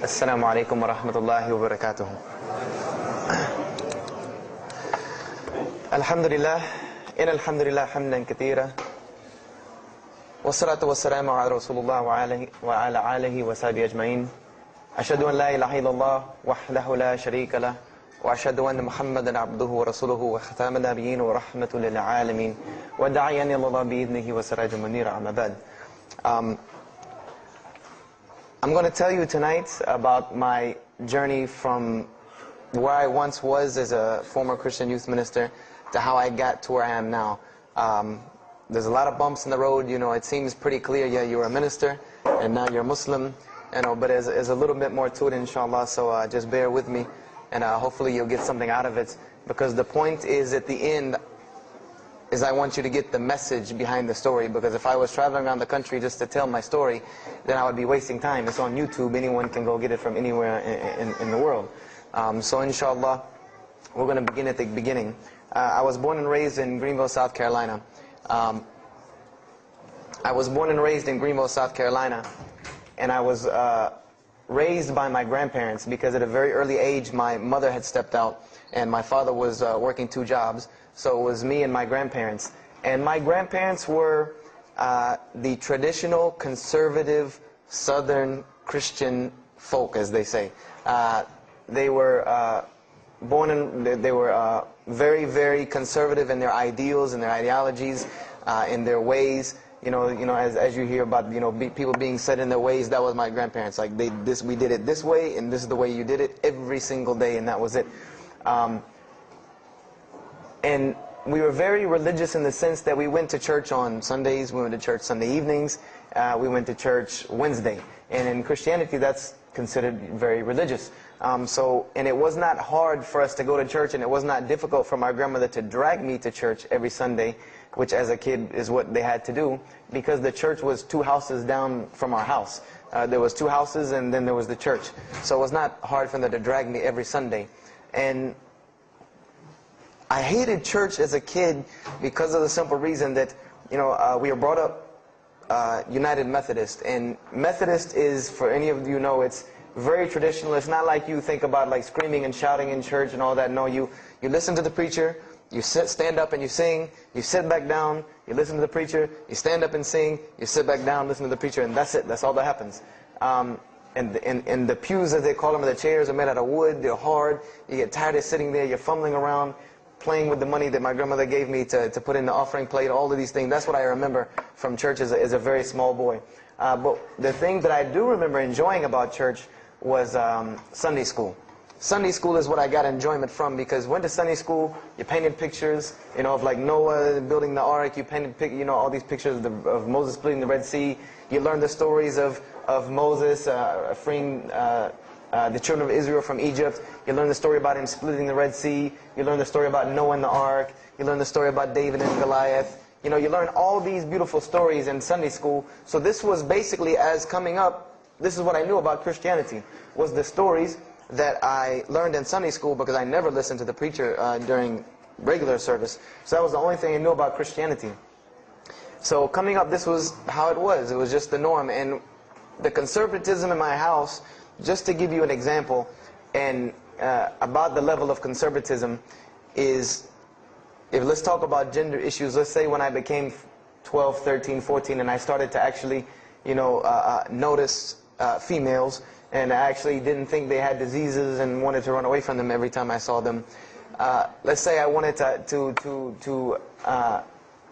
السلام عليكم ورحمة الله وبركاته. الحمد لله إن الحمد لله حمدا كثيرا والصلاة والسلام على رسول الله وعلى آله وصحبه أجمعين. أشهد أن لا إله إلا الله وحده لا شريك له وأشهد أن محمدا عبده ورسوله وختام النبيين ورحمة للعالمين وداعيا إلى الله بإذنه وسراجا منيرا. أما بعد. I'm going to tell you tonight about my journey from where I once was as a former Christian youth minister to how I got to where I am now. There's a lot of bumps in the road. You know, it seems pretty clear. Yeah, you're a minister and now you're a Muslim. You know, but there's a little bit more to it, inshallah. So just bear with me, and hopefully you'll get something out of it. Because the point is, at the end, is I want you to get the message behind the story. Because if I was traveling around the country just to tell my story, then I would be wasting time. It's on YouTube. Anyone can go get it from anywhere in the world. So inshallah, we're going to begin at the beginning. I was born and raised in Greenville, South Carolina. I was born and raised in Greenville, South Carolina. And I was raised by my grandparents because at a very early age, my mother had stepped out and my father was working 2 jobs. So it was me and my grandparents. And my grandparents were the traditional, conservative, Southern Christian folk, as they say. They were they were very, very conservative in their ideals and their ideologies, in their ways. You know, as you hear about, people being set in their ways. That was my grandparents. Like we did it this way, and this is the way you did it every single day, and that was it. And we were very religious in the sense that we went to church on Sundays, we went to church Sunday evenings, we went to church Wednesday. And in Christianity, that's considered very religious. And it was not hard for us to go to church, and it was not difficult for my grandmother to drag me to church every Sunday, which as a kid is what they had to do, because the church was 2 houses down from our house. There was 2 houses, and then there was the church. So it was not hard for them to drag me every Sunday. And I hated church as a kid because of the simple reason that, we were brought up United Methodist. And Methodist is, for any of you know, it's very traditional. It's not like you think about like screaming and shouting in church and all that. No, you listen to the preacher, you stand up and you sing, you sit back down, you listen to the preacher, you stand up and sing, you sit back down, listen to the preacher, and that's it. That's all that happens. And the pews, as they call them, the chairs are made out of wood, they're hard, you get tired of sitting there, you're fumbling around, playing with the money that my grandmother gave me to put in the offering plate, all of these things. That's what I remember from church as a very small boy. But the thing that I do remember enjoying about church was Sunday school. Sunday school is what I got enjoyment from, because went to Sunday school, you painted pictures, of like Noah building the ark, you painted, all these pictures of Moses splitting the Red Sea. You learned the stories of Moses freeing the children of Israel from Egypt. You learn the story about him splitting the Red Sea. You learn the story about Noah and the ark. You learn the story about David and Goliath. You learn all these beautiful stories in Sunday school. So this was basically, as coming up, this is what I knew about Christianity, was the stories that I learned in Sunday school, because I never listened to the preacher during regular service. So that was the only thing I knew about Christianity. So coming up, this was how it was. It was just the norm. And the conservatism in my house, just to give you an example, and about the level of conservatism, is, let's talk about gender issues. Let's say when I became 12, 13, 14, and I started to actually, notice females, and I actually didn't think they had diseases and wanted to run away from them every time I saw them. Let's say I wanted to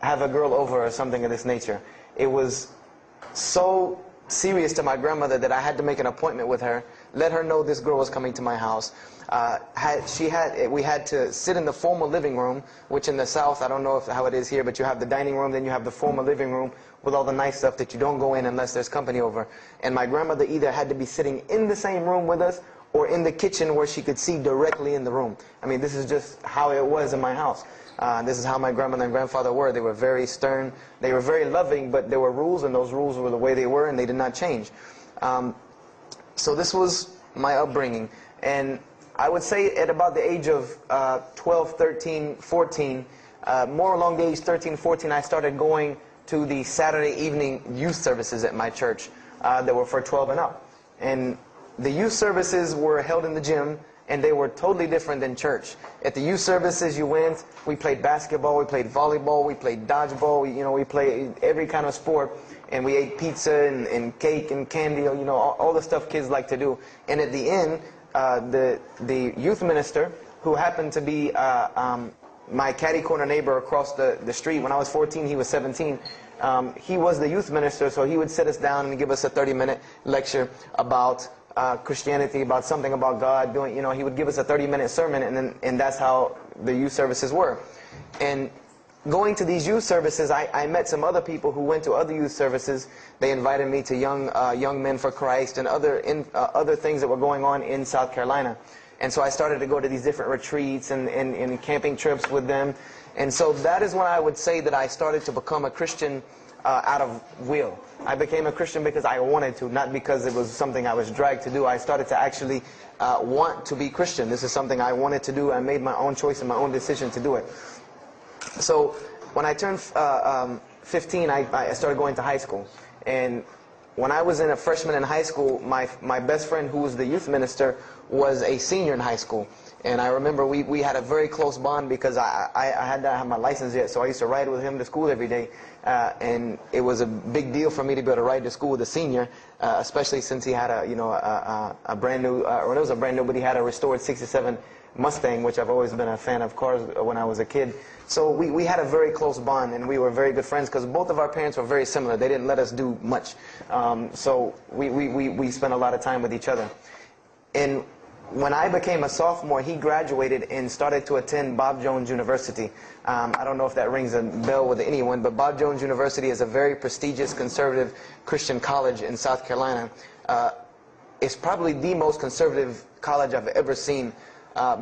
have a girl over or something of this nature. It was so serious to my grandmother that I had to make an appointment with her, let her know this girl was coming to my house. We had to sit in the formal living room, which in the South, I don't know how it is here, but you have the dining room, then you have the formal living room with all the nice stuff that you don't go in unless there's company over. And my grandmother either had to be sitting in the same room with us or in the kitchen where she could see directly in the room. I mean, this is just how it was in my house. This is how my grandmother and grandfather were. They were very stern. They were very loving, but there were rules, and those rules were the way they were, and they did not change. So this was my upbringing. And I would say at about the age of 12, 13, 14, more along the age 13, 14, I started going to the Saturday evening youth services at my church that were for 12 and up. And the youth services were held in the gym, and they were totally different than church. At the youth services you went, we played basketball, we played volleyball, we played dodgeball, we played every kind of sport, and we ate pizza and cake and candy, all the stuff kids like to do. And at the end, the youth minister, who happened to be my catty corner neighbor across the street. When I was 14, he was 17. He was the youth minister, so he would sit us down and give us a 30-minute lecture about Christianity, about something about God. He would give us a 30-minute sermon, and that's how the youth services were. And going to these youth services, I met some other people who went to other youth services. They invited me to Young Men for Christ and other things that were going on in South Carolina. And so I started to go to these different retreats and camping trips with them. And so that is when I would say that I started to become a Christian out of will. I became a Christian because I wanted to, not because it was something I was dragged to do. I started to actually want to be Christian. This is something I wanted to do. I made my own choice and my own decision to do it. So when I turned 15, I started going to high school. And when I was a freshman in high school, my best friend, who was the youth minister, was a senior in high school. And I remember we had a very close bond because I had not had my license yet, so I used to ride with him to school every day. And it was a big deal for me to be able to ride to school with a senior, especially since he had a brand new, or it was a brand new, but he had a restored '67 Mustang, which I've always been a fan of cars when I was a kid. So we had a very close bond, and we were very good friends because both of our parents were very similar. They didn't let us do much. So we spent a lot of time with each other. And when I became a sophomore, he graduated and started to attend Bob Jones University. I don't know if that rings a bell with anyone, but Bob Jones University is a very prestigious conservative Christian college in South Carolina. It's probably the most conservative college I've ever seen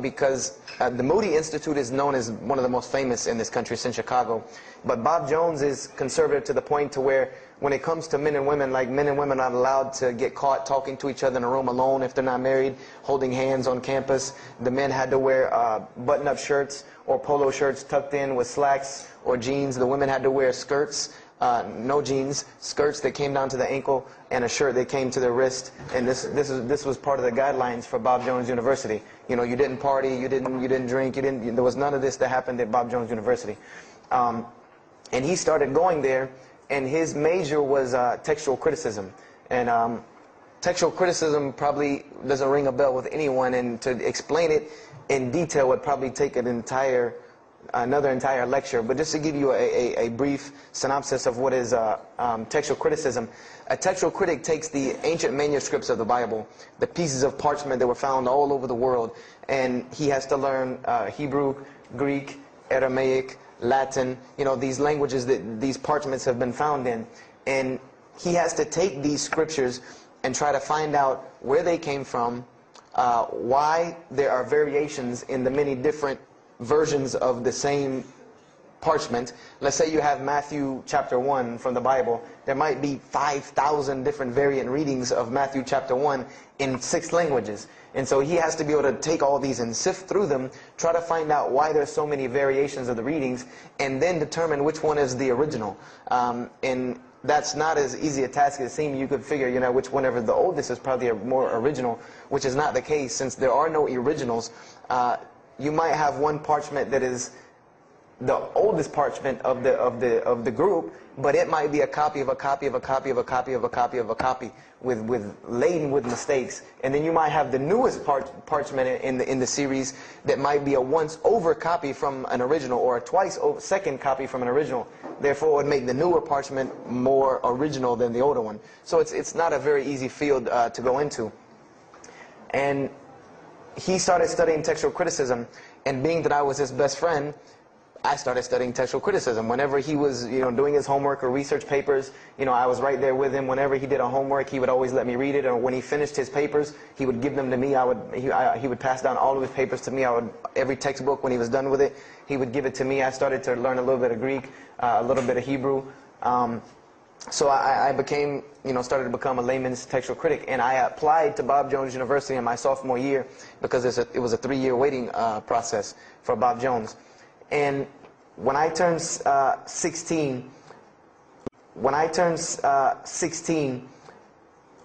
because the Moody Institute is known as one of the most famous in this country. It's in Chicago. But Bob Jones is conservative to the point to where when it comes to men and women, like men and women are not allowed to get caught talking to each other in a room alone if they're not married, holding hands on campus. The men had to wear button-up shirts or polo shirts tucked in with slacks or jeans. The women had to wear skirts, no jeans, skirts that came down to the ankle, and a shirt that came to the wrist. And this was part of the guidelines for Bob Jones University. You didn't party, you didn't drink, there was none of this that happened at Bob Jones University. And he started going there, and his major was textual criticism. And textual criticism probably doesn't ring a bell with anyone, and to explain it in detail would probably take another entire lecture. But just to give you a brief synopsis of what is textual criticism. A textual critic takes the ancient manuscripts of the Bible, the pieces of parchment that were found all over the world, and he has to learn Hebrew, Greek, Aramaic, Latin, these languages that these parchments have been found in. And he has to take these scriptures and try to find out where they came from, why there are variations in the many different versions of the same parchment. Let's say you have Matthew chapter 1 from the Bible. There might be 5,000 different variant readings of Matthew chapter 1 in 6 languages. And so he has to be able to take all these and sift through them, try to find out why there's so many variations of the readings, and then determine which one is the original. And that's not as easy a task as it seems. You could figure, which whenever the oldest is probably a more original, which is not the case. Since there are no originals, you might have one parchment that is the oldest parchment of the group, but it might be a copy of a copy of a copy of a copy of a copy of a copy laden with mistakes. And then you might have the newest parchment in the series that might be a once over copy from an original, or a twice over second copy from an original. Therefore, it would make the newer parchment more original than the older one. So it's not a very easy field to go into. And he started studying textual criticism, and being that I was his best friend, I started studying textual criticism. Whenever he was, doing his homework or research papers, I was right there with him. Whenever he did a homework, he would always let me read it. Or when he finished his papers, he would give them to me. He would pass down all of his papers to me. Every textbook, when he was done with it, he would give it to me. I started to learn a little bit of Greek, a little bit of Hebrew. So I became, started to become a layman's textual critic, and I applied to Bob Jones University in my sophomore year because it was a 3-year waiting process for Bob Jones. And when I turned 16,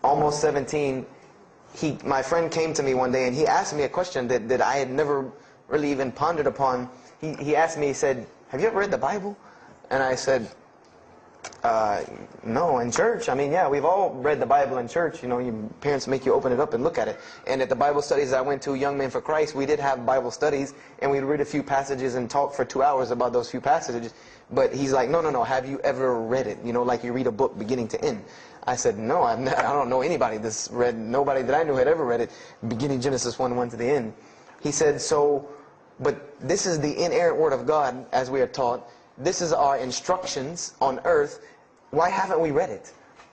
almost 17, my friend came to me one day and he asked me a question that I had never really even pondered upon. He asked me, he said, "Have you ever read the Bible?" And I said, no, in church. I mean, yeah, we've all read the Bible in church. You know, your parents make you open it up and look at it. And at the Bible studies I went to, Young Men for Christ, we did have Bible studies, and we'd read a few passages and talk for 2 hours about those few passages. But he's like, no, have you ever read it? You know, like you read a book beginning to end. I said, no, I don't know anybody that's read, nobody that I knew had ever read it, beginning Genesis 1:1 to the end. He said, but this is the inerrant Word of God, as we are taught. This is our instructions on earth. Why haven't we read it?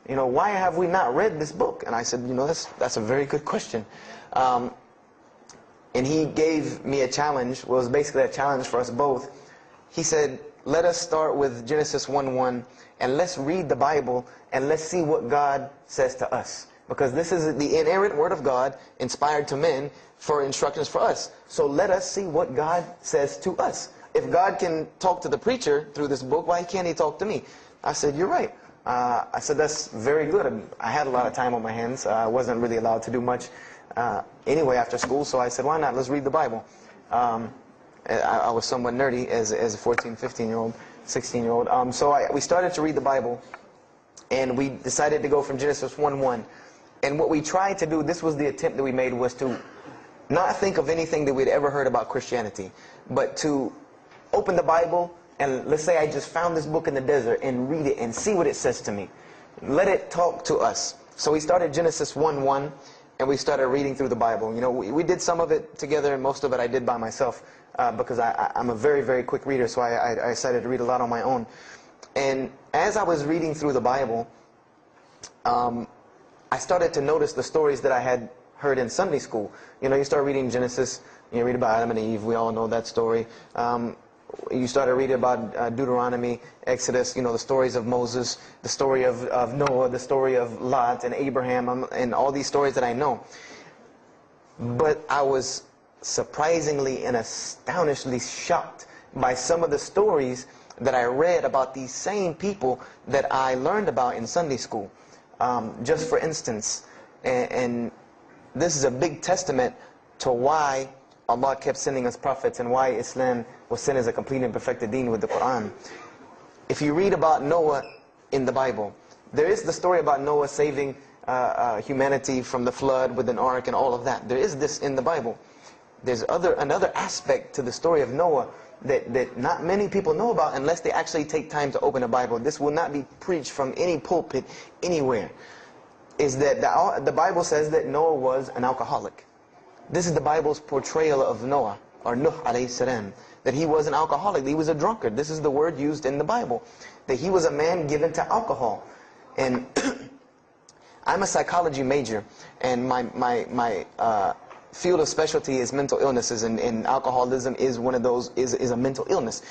You know, why have we not read this book? And I said, you know, that's a very good question. And he gave me a challenge. Well, it was basically a challenge for us both. He said, let us start with Genesis 1:1, and let's read the Bible, and let's see what God says to us. Because this is the inerrant Word of God, inspired to men, for instructions for us. So let us see what God says to us. If God can talk to the preacher through this book, why can't he talk to me? I said, you're right. I said, that's very good. I had a lot of time on my hands. I wasn't really allowed to do much anyway after school, so I said, why not? Let's read the Bible. I was somewhat nerdy as a 14, 15-year-old, 16-year-old. So we started to read the Bible, and we decided to go from Genesis 1:1. And what we tried to do, this was the attempt that we made, was to not think of anything that we'd ever heard about Christianity, but to open the Bible, and let's say I just found this book in the desert, and read it and see what it says to me. Let it talk to us. So we started Genesis 1:1, and we started reading through the Bible. You know, we did some of it together, and most of it I did by myself, because I'm a very, very quick reader, so I decided to read a lot on my own. And as I was reading through the Bible, I started to notice the stories that I had heard in Sunday school. You know, you start reading Genesis, you read about Adam and Eve, we all know that story. You started reading about Deuteronomy, Exodus, you know, the stories of Moses, the story of Noah, the story of Lot and Abraham, and all these stories that I know. But I was surprisingly and astonishingly shocked by some of the stories that I read about these same people that I learned about in Sunday school. Just for instance, and this is a big testament to why Allah kept sending us prophets and why Islam was sent as a complete and perfected deen with the Quran. If you read about Noah in the Bible, there is the story about Noah saving humanity from the flood with an ark and all of that. There is this in the Bible. There's another aspect to the story of Noah that not many people know about unless they actually take time to open a Bible. This will not be preached from any pulpit anywhere. Is that the Bible says that Noah was an alcoholic. This is the Bible's portrayal of Noah, or Nuh alayhi salam, that he was an alcoholic, he was a drunkard. This is the word used in the Bible, that he was a man given to alcohol. And I'm a psychology major, and my field of specialty is mental illnesses, and alcoholism is one of those, is a mental illness.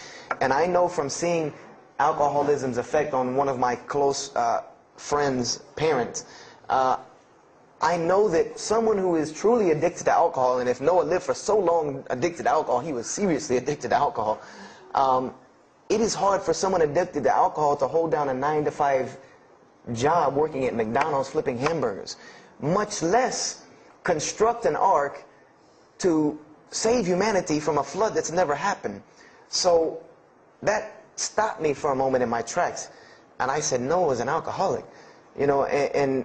And I know from seeing alcoholism's effect on one of my close friends' parents, I know that someone who is truly addicted to alcohol, and if Noah lived for so long addicted to alcohol, he was seriously addicted to alcohol. It is hard for someone addicted to alcohol to hold down a 9-to-5 job working at McDonald's flipping hamburgers, much less construct an ark to save humanity from a flood that's never happened. So that stopped me for a moment in my tracks, and I said, Noah was an alcoholic. You know, and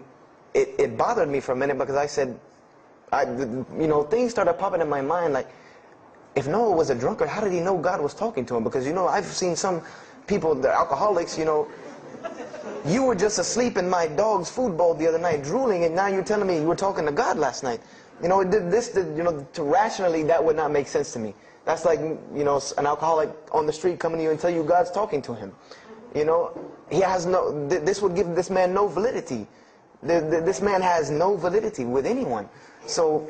it bothered me for a minute, because I said, you know, things started popping in my mind like, if Noah was a drunkard, how did he know God was talking to him? Because, you know, I've seen some people, they're alcoholics, you know, you were just asleep in my dog's food bowl the other night drooling, and now you're telling me you were talking to God last night. You know, you know, to rationally, that would not make sense to me. That's like, you know, an alcoholic on the street coming to you and tell you God's talking to him. You know, he has no, this would give this man no validity. This man has no validity with anyone. So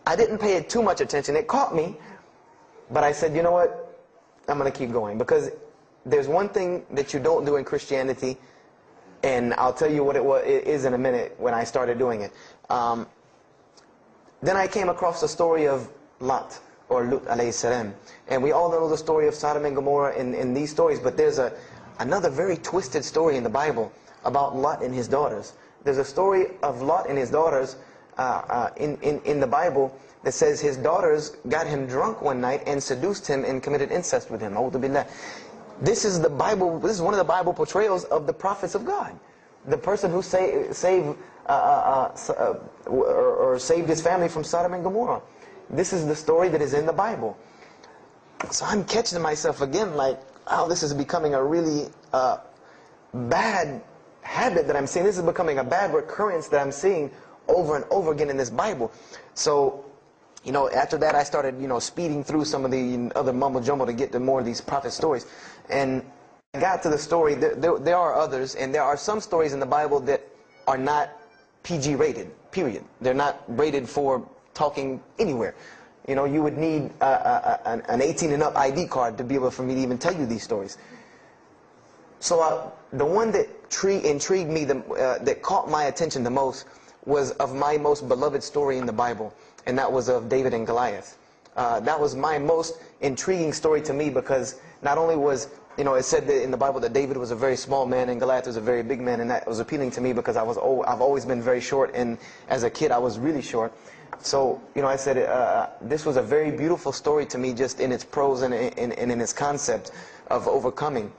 I didn't pay it too much attention. It caught me, but I said, you know what, I'm going to keep going, because there's one thing that you don't do in Christianity, and I'll tell you what it is in a minute when I started doing it. Then I came across the story of Lot, or Lut alayhi salam. And we all know the story of Sodom and Gomorrah in these stories, but there's another very twisted story in the Bible about Lot and his daughters. There's a story of Lot and his daughters in the Bible that says his daughters got him drunk one night and seduced him and committed incest with him. A'udhu billah. This is the Bible. This is one of the Bible portrayals of the prophets of God. The person who saved his family from Sodom and Gomorrah. This is the story that is in the Bible. So I'm catching myself again like, oh, this is becoming a really bad habit that I'm seeing. This is becoming a bad recurrence that I'm seeing over and over again in this Bible. So, you know, after that I started, you know, speeding through some of the other mumbo jumbo to get to more of these prophet stories. And I got to the story, there are others, and there are some stories in the Bible that are not PG rated, period. They're not rated for talking anywhere. You know, you would need an 18 and up ID card to be able for me to even tell you these stories. So the one that intrigued me, that caught my attention the most, was of my most beloved story in the Bible, and that was of David and Goliath. That was my most intriguing story to me, because not only was, you know, it said that in the Bible that David was a very small man and Goliath was a very big man, and that was appealing to me because I've always been very short, and as a kid I was really short. So, you know, I said this was a very beautiful story to me, just in its prose and in its concept of overcoming.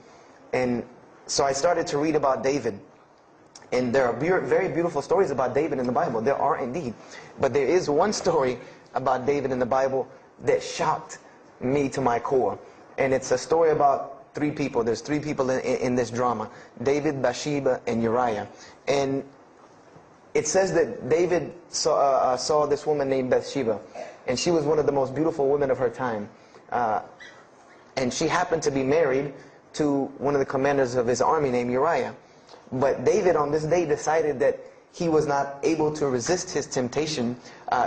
And so I started to read about David. And there are very beautiful stories about David in the Bible. There are indeed. But there is one story about David in the Bible that shocked me to my core. And it's a story about three people. There's three people in this drama: David, Bathsheba, and Uriah. And it says that David saw this woman named Bathsheba. And she was one of the most beautiful women of her time. And she happened to be married to one of the commanders of his army named Uriah. But David on this day decided that he was not able to resist his temptation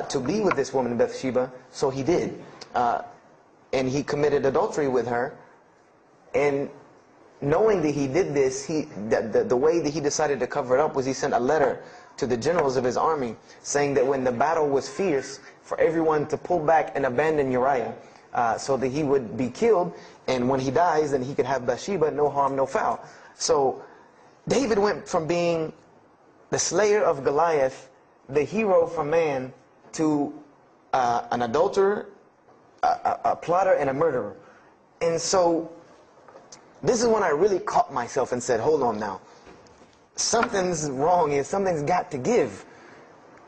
to be with this woman Bathsheba, so he did. And he committed adultery with her. And knowing that he did this, the way that he decided to cover it up was he sent a letter to the generals of his army saying that when the battle was fierce, for everyone to pull back and abandon Uriah so that he would be killed, and when he dies then he could have Bathsheba, no harm, no foul. So David went from being the slayer of Goliath, the hero from man, to an adulterer, a plotter, and a murderer. And so this is when I really caught myself and said, hold on now. Something's wrong here. Something's got to give.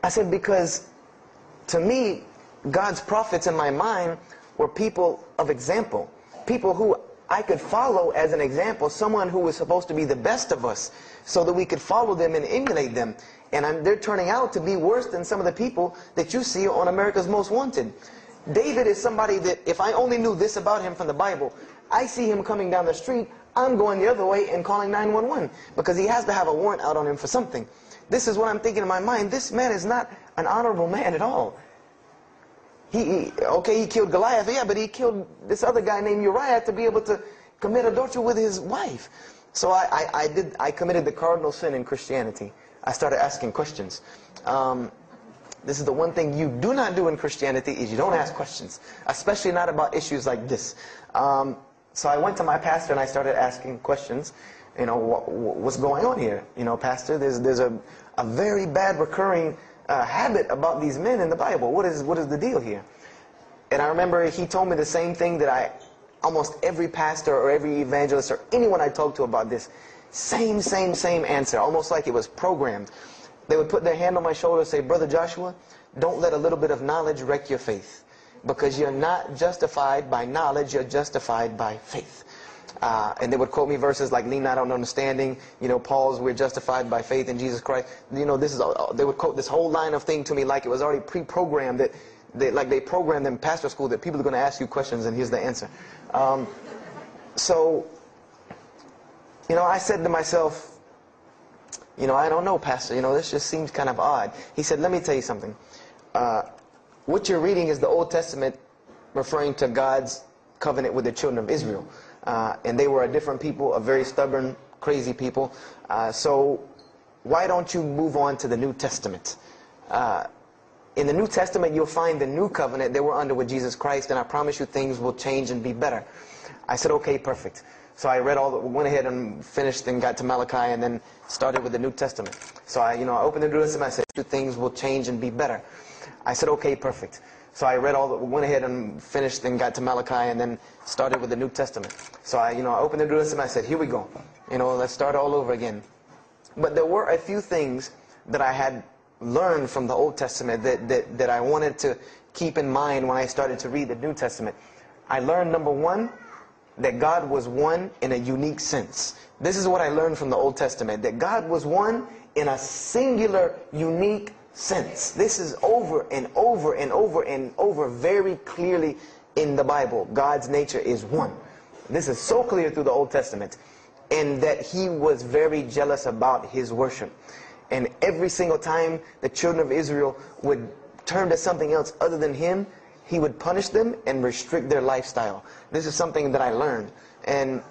I said, because to me, God's prophets in my mind were people of example. People who I could follow as an example. Someone who was supposed to be the best of us, so that we could follow them and emulate them. And they're turning out to be worse than some of the people that you see on America's Most Wanted. David is somebody that, if I only knew this about him from the Bible, I see him coming down the street, I'm going the other way and calling 911, because he has to have a warrant out on him for something. This is what I'm thinking in my mind. This man is not an honorable man at all. Okay, he killed Goliath, yeah, but he killed this other guy named Uriah to be able to commit adultery with his wife. So I committed the cardinal sin in Christianity. I started asking questions. This is the one thing you do not do in Christianity, is you don't ask questions, especially not about issues like this. So I went to my pastor and I started asking questions. You know, what's going on here? You know, pastor, there's a very bad recurring habit about these men in the Bible. What is the deal here? And I remember he told me the same thing that almost every pastor or every evangelist or anyone I talked to about this, same answer, almost like it was programmed. They would put their hand on my shoulder and say, Brother Joshua, don't let a little bit of knowledge wreck your faith, because you're not justified by knowledge, you're justified by faith. And they would quote me verses like, lean not on understanding, you know, Paul's, we're justified by faith in Jesus Christ. You know, they would quote this whole line of thing to me like it was already pre-programmed, that they programmed in pastor school that people are going to ask you questions and here's the answer. So, you know, I said to myself, you know, I don't know, pastor, you know, this just seems kind of odd. He said, let me tell you something. What you're reading is the Old Testament referring to God's covenant with the children of Israel. And they were a different people, a very stubborn, crazy people. So why don't you move on to the New Testament? In the New Testament, you'll find the new covenant that we're under with Jesus Christ, and I promise you things will change and be better. I said, okay, perfect. So I went ahead and finished and got to Malachi and then started with the New Testament. So I opened the New Testament. I said, two things will change and be better. I said, okay, perfect. So I read went ahead and finished and got to Malachi and then started with the New Testament. So I opened the New Testament. I said, here we go. Let's start all over again. But there were a few things that I had learned from the Old Testament that I wanted to keep in mind when I started to read the New Testament. I learned, number one, that God was one in a unique sense. This is what I learned from the Old Testament, that God was one in a singular, unique sense. This is over and over and over and over very clearly in the Bible. God's nature is one. This is so clear through the Old Testament. And that He was very jealous about His worship. And every single time the children of Israel would turn to something else other than Him, He would punish them and restrict their lifestyle. This is something that I learned. And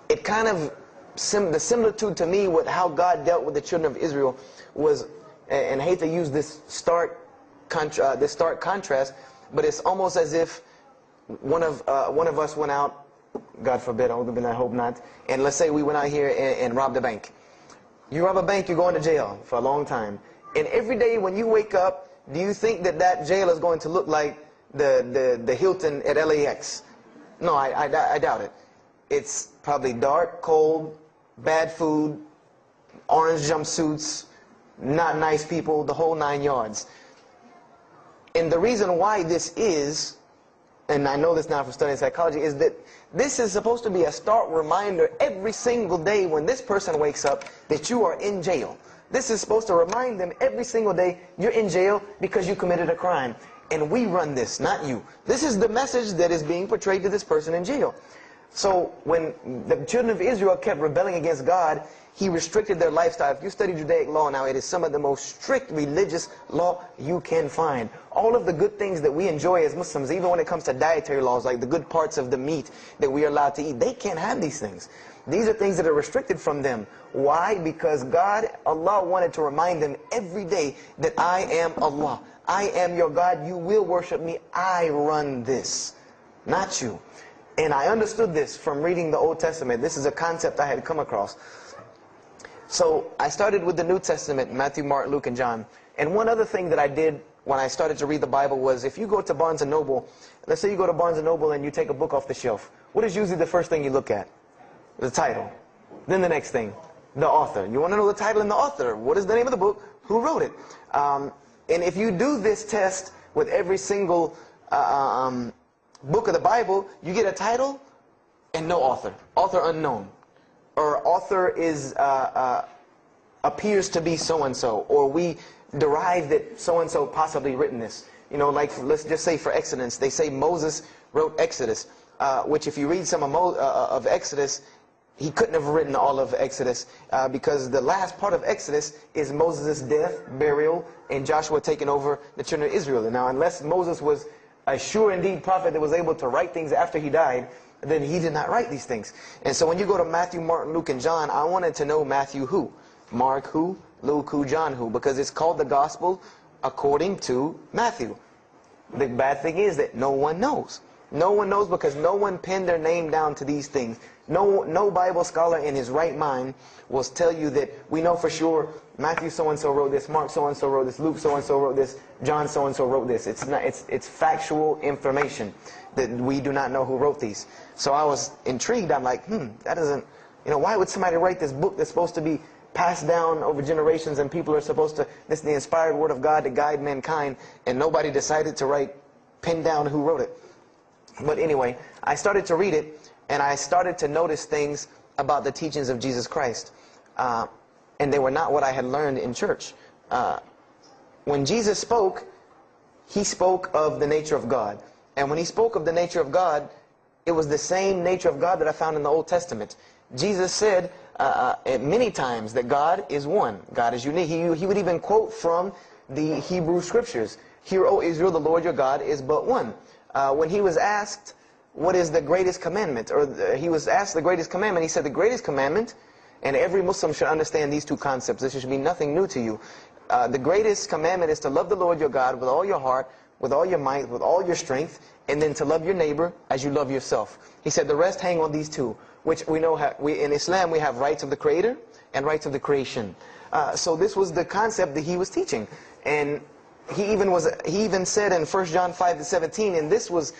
it kind of, the similitude to me with how God dealt with the children of Israel was, and I hate to use this stark contrast, but it's almost as if one of us went out, God forbid, I hope not, and let's say we went out here and robbed a bank. You rob a bank, you're going to jail for a long time. And every day when you wake up, do you think that jail is going to look like the Hilton at LAX? No, I doubt it. It's probably dark, cold, bad food, orange jumpsuits, not nice people, the whole 9 yards. And the reason why this is, and I know this now from studying psychology, is that this is supposed to be a stark reminder every single day when this person wakes up that you are in jail. This is supposed to remind them every single day you're in jail because you committed a crime. And we run this, not you. This is the message that is being portrayed to this person in jail. So when the children of Israel kept rebelling against God, He restricted their lifestyle. If you study Judaic law now, it is some of the most strict religious law you can find. All of the good things that we enjoy as Muslims, even when it comes to dietary laws, like the good parts of the meat that we are allowed to eat, they can't have these things. These are things that are restricted from them. Why? Because God, Allah, wanted to remind them every day that I am Allah. I am your God. You will worship me. I run this, not you. And I understood this from reading the Old Testament. This is a concept I had come across. So I started with the New Testament, Matthew, Mark, Luke, and John. And one other thing that I did when I started to read the Bible was, if you go to Barnes & Noble, let's say you go to Barnes & Noble and you take a book off the shelf, what is usually the first thing you look at? The title. Then the next thing, the author. You want to know the title and the author. What is the name of the book? Who wrote it? And if you do this test with every single book of the Bible, you get a title and no author. Author unknown. Or author is appears to be so-and-so. Or we derive that so-and-so possibly written this. Like let's just say for Exodus, they say Moses wrote Exodus. Which if you read some of Exodus, he couldn't have written all of Exodus because the last part of Exodus is Moses' death, burial, and Joshua taking over the children of Israel. Now, unless Moses was a sure indeed prophet that was able to write things after he died, then he did not write these things. And so when you go to Matthew, Mark, Luke, and John, I wanted to know Matthew who, Mark who, Luke who, John who, because it's called the Gospel according to Matthew. The bad thing is that no one knows. No one knows because no one pinned their name down to these things. No Bible scholar in his right mind will tell you that we know for sure Matthew so-and-so wrote this, Mark so-and-so wrote this, Luke so-and-so wrote this, John so-and-so wrote this. It's factual information that we do not know who wrote these. So I was intrigued. I'm like, that doesn't, why would somebody write this book that's supposed to be passed down over generations and people are supposed to, this is the inspired word of God to guide mankind, and nobody decided to pin down who wrote it. But anyway, I started to read it, and I started to notice things about the teachings of Jesus Christ. And they were not what I had learned in church. When Jesus spoke, He spoke of the nature of God. And when He spoke of the nature of God, it was the same nature of God that I found in the Old Testament. Jesus said many times that God is one. God is unique. He would even quote from the Hebrew Scriptures. Hear, O Israel, the Lord your God is but one. When He was asked, what is the greatest commandment? Or He was asked the greatest commandment. He said the greatest commandment, and every Muslim should understand these two concepts. This should be nothing new to you. The greatest commandment is to love the Lord your God with all your heart, with all your might, with all your strength, and then to love your neighbor as you love yourself. He said the rest hang on these two, which we know in Islam we have rights of the Creator and rights of the creation. So this was the concept that he was teaching. And he even said in 1 John 5:17, and this was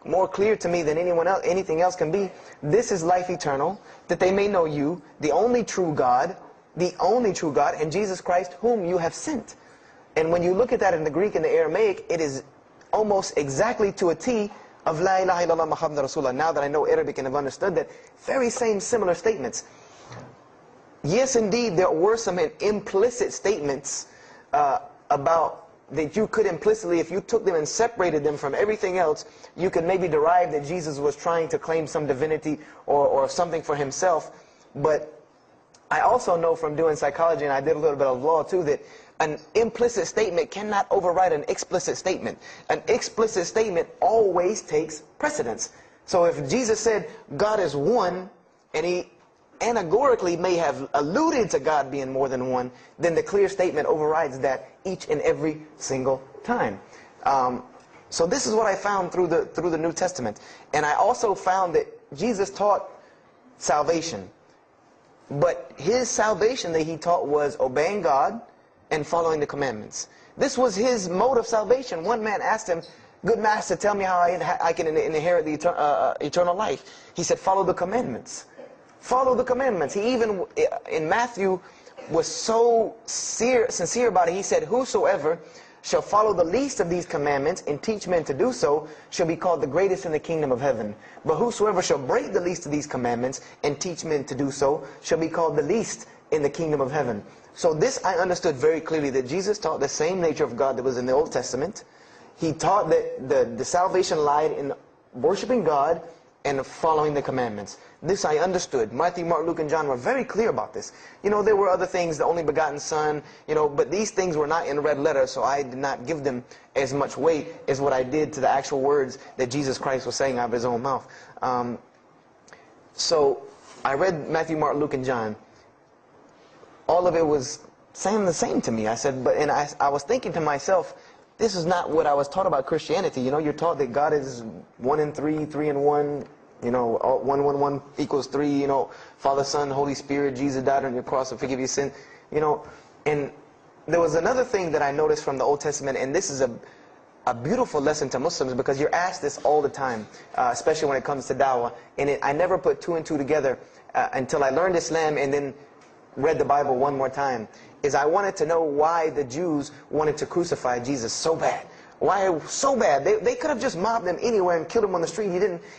more clear to me than anything else can be, this is life eternal, that they may know you, the only true God, and Jesus Christ, whom you have sent. And when you look at that in the Greek and the Aramaic, it is almost exactly to a T of La ilaha illallah Muhammadur Rasulullah. Now that I know Arabic and have understood that, very same similar statements. Yes, indeed, there were some implicit statements about that you could implicitly, if you took them and separated them from everything else, you could maybe derive that Jesus was trying to claim some divinity or something for himself. But I also know from doing psychology, and I did a little bit of law too, that an implicit statement cannot override an explicit statement. An explicit statement always takes precedence. So if Jesus said God is one, and he anagorically may have alluded to God being more than one, then the clear statement overrides that each and every single time. So this is what I found through the New Testament. And I also found that Jesus taught salvation. But his salvation that he taught was obeying God and following the commandments. This was his mode of salvation. One man asked him, "Good master, tell me how I can inherit the eternal life." He said, "Follow the commandments." Follow the commandments. He even, in Matthew, was so sincere about it. He said, "Whosoever shall follow the least of these commandments and teach men to do so shall be called the greatest in the kingdom of heaven. But whosoever shall break the least of these commandments and teach men to do so shall be called the least in the kingdom of heaven." So this I understood very clearly, that Jesus taught the same nature of God that was in the Old Testament. He taught that the salvation lied in worshiping God and following the commandments. This I understood. Matthew, Mark, Luke, and John were very clear about this. You know, there were other things, the only begotten Son, you know, but these things were not in red letter, so I did not give them as much weight as what I did to the actual words that Jesus Christ was saying out of his own mouth. So I read Matthew, Mark, Luke, and John. All of it was saying the same to me. I said, and I was thinking to myself, this is not what I was taught about Christianity. You know, you're taught that God is 1 in 3, 3 in 1. You know, 1, 1, 1 equals 3. You know, Father, Son, Holy Spirit. Jesus died on your cross to forgive your sin. You know, and there was another thing that I noticed from the Old Testament, and this is a beautiful lesson to Muslims, because you're asked this all the time, especially when it comes to dawah. And I never put 2 and 2 together until I learned Islam and then read the Bible one more time. Is I wanted to know why the Jews wanted to crucify Jesus so bad. Why so bad? They could have just mobbed him anywhere and killed him on the street.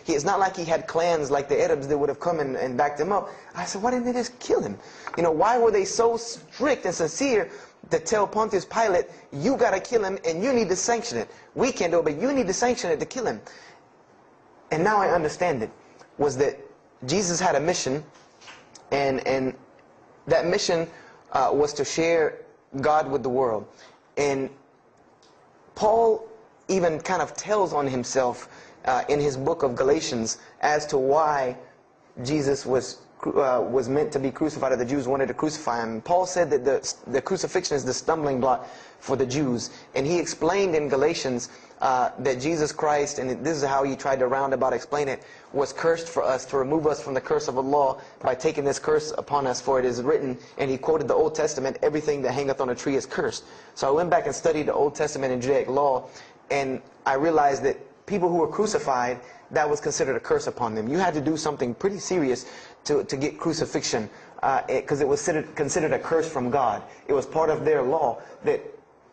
It's not like he had clans like the Arabs that would have come and backed him up. I said, why didn't they just kill him? You know, why were they so strict and sincere to tell Pontius Pilate, you got to kill him and you need to sanction it? We can't do it, but you need to sanction it to kill him. And now I understand it, was that Jesus had a mission, and that mission was to share God with the world. And Paul even kind of tells on himself in his book of Galatians as to why Jesus was meant to be crucified, or the Jews wanted to crucify him. Paul said that the crucifixion is the stumbling block for the Jews. And he explained in Galatians that Jesus Christ, and this is how he tried to roundabout explain it, was cursed for us, to remove us from the curse of Allah by taking this curse upon us, for it is written, and he quoted the Old Testament, everything that hangeth on a tree is cursed. So I went back and studied the Old Testament and Judaic law, and I realized that people who were crucified, that was considered a curse upon them. You had to do something pretty serious to get crucifixion, because it was considered a curse from God. It was part of their law that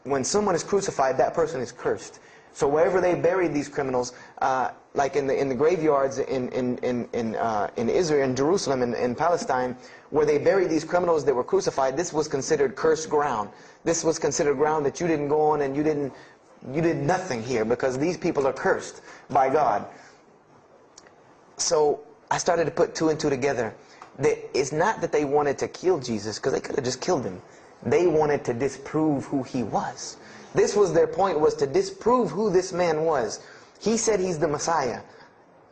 when someone is crucified, that person is cursed. So wherever they buried these criminals, like in the graveyards in Israel, in Jerusalem, in Palestine, where they buried these criminals that were crucified, this was considered cursed ground. This was considered ground that you didn't go on, and you did nothing here, because these people are cursed by God. So I started to put 2 and 2 together. That it's not that they wanted to kill Jesus, because they could have just killed him. They wanted to disprove who he was. This was their point, was to disprove who this man was. He said he's the Messiah.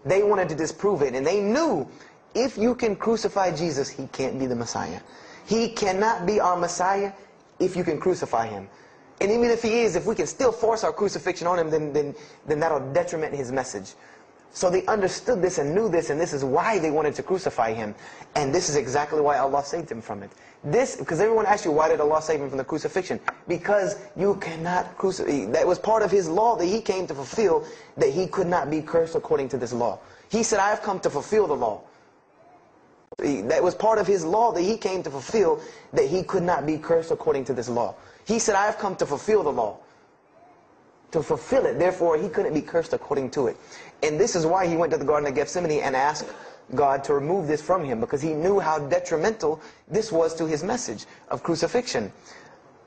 They wanted to disprove it, and they knew if you can crucify Jesus, he can't be the Messiah. He cannot be our Messiah if you can crucify him. And even if he is, if we can still force our crucifixion on him, then that'll detriment his message. So they understood this and knew this, and this is why they wanted to crucify him. And this is exactly why Allah saved him from it. Because everyone asks you, why did Allah save him from the crucifixion? Because you cannot crucify. That was part of his law that he came to fulfill, that he could not be cursed according to this law. He said, I have come to fulfill the law. That was part of his law that he came to fulfill, that he could not be cursed according to this law. He said, I have come to fulfill the law. To fulfill it, therefore he couldn't be cursed according to it. And this is why he went to the Garden of Gethsemane and asked God to remove this from him, because he knew how detrimental this was to his message of crucifixion.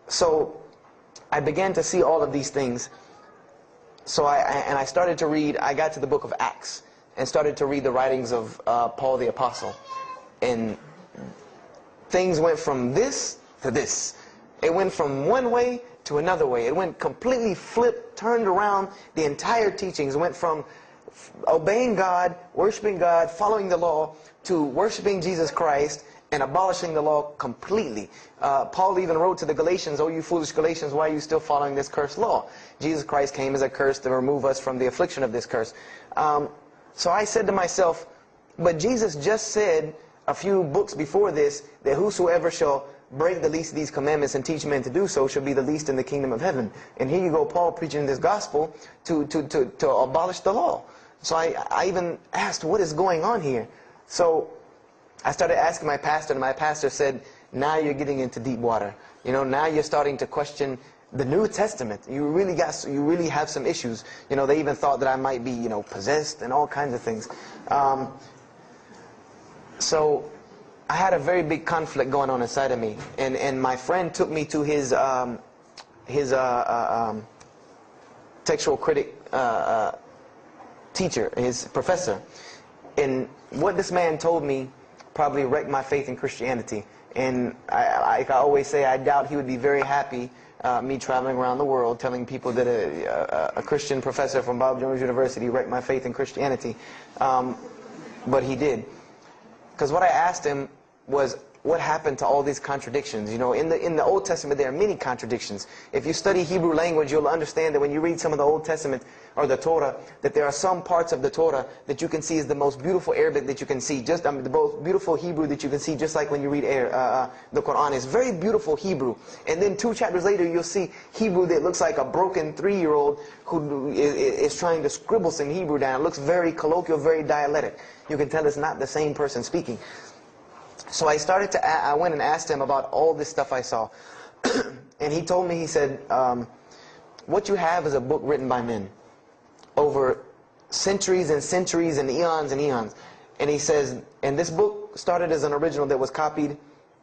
So I began to see all of these things. So I started to read, I got to the book of Acts and started to read the writings of Paul the Apostle. And things went from this to this. It went from one way to another way. It went completely flipped, turned around. The entire teachings went from obeying God, worshiping God, following the law, to worshiping Jesus Christ and abolishing the law completely. Paul even wrote to the Galatians, "Oh, you foolish Galatians, why are you still following this cursed law? Jesus Christ came as a curse to remove us from the affliction of this curse." So I said to myself, but Jesus just said a few books before this that whosoever shall break the least of these commandments and teach men to do so shall be the least in the kingdom of heaven. And here you go, Paul preaching this gospel to abolish the law. So I even asked, what is going on here? So I started asking my pastor, and my pastor said, now you're getting into deep water. You know, now you're starting to question the New Testament. You really have some issues. You know, they even thought that I might be, possessed and all kinds of things. So I had a very big conflict going on inside of me, and my friend took me to his textual critic teacher, his professor. And what this man told me probably wrecked my faith in Christianity. And I always say, I doubt he would be very happy me traveling around the world telling people that a Christian professor from Bob Jones University wrecked my faith in Christianity. But he did. Because what I asked him was, what happened to all these contradictions? You know, in the Old Testament there are many contradictions. If you study Hebrew language, you'll understand that when you read some of the Old Testament or the Torah, that there are some parts of the Torah that you can see is the most beautiful Arabic that you can see, the most beautiful Hebrew that you can see, just like when you read the Quran. It's very beautiful Hebrew. And then 2 chapters later, you'll see Hebrew that looks like a broken 3-year-old who is trying to scribble some Hebrew down. It looks very colloquial, very dialectic. You can tell it's not the same person speaking. So I went and asked him about all this stuff I saw. And he told me, he said, what you have is a book written by men over centuries and centuries and eons and eons. And he says, and this book started as an original that was copied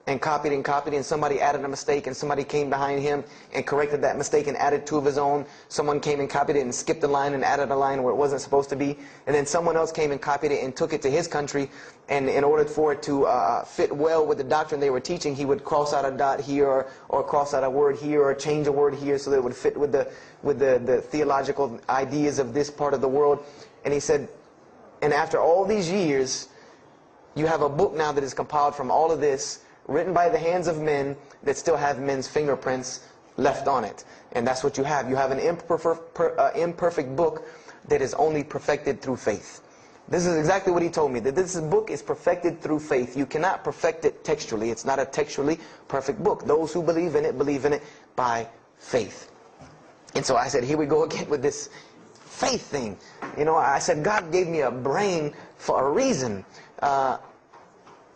and copied and copied, and somebody added a mistake, and somebody came behind him and corrected that mistake and added 2 of his own. Someone came and copied it and skipped a line and added a line where it wasn't supposed to be. And then someone else came and copied it and took it to his country, and in order for it to fit well with the doctrine they were teaching, he would cross out a dot here or cross out a word here or change a word here so that it would fit with the theological ideas of this part of the world. And he said, and after all these years, you have a book now that is compiled from all of this, written by the hands of men that still have men's fingerprints left on it. And that's what you have. You have an imperfect book that is only perfected through faith. This is exactly what he told me, that this book is perfected through faith. You cannot perfect it textually. It's not a textually perfect book. Those who believe in it by faith. And so I said, here we go again with this faith thing. You know, I said, God gave me a brain for a reason.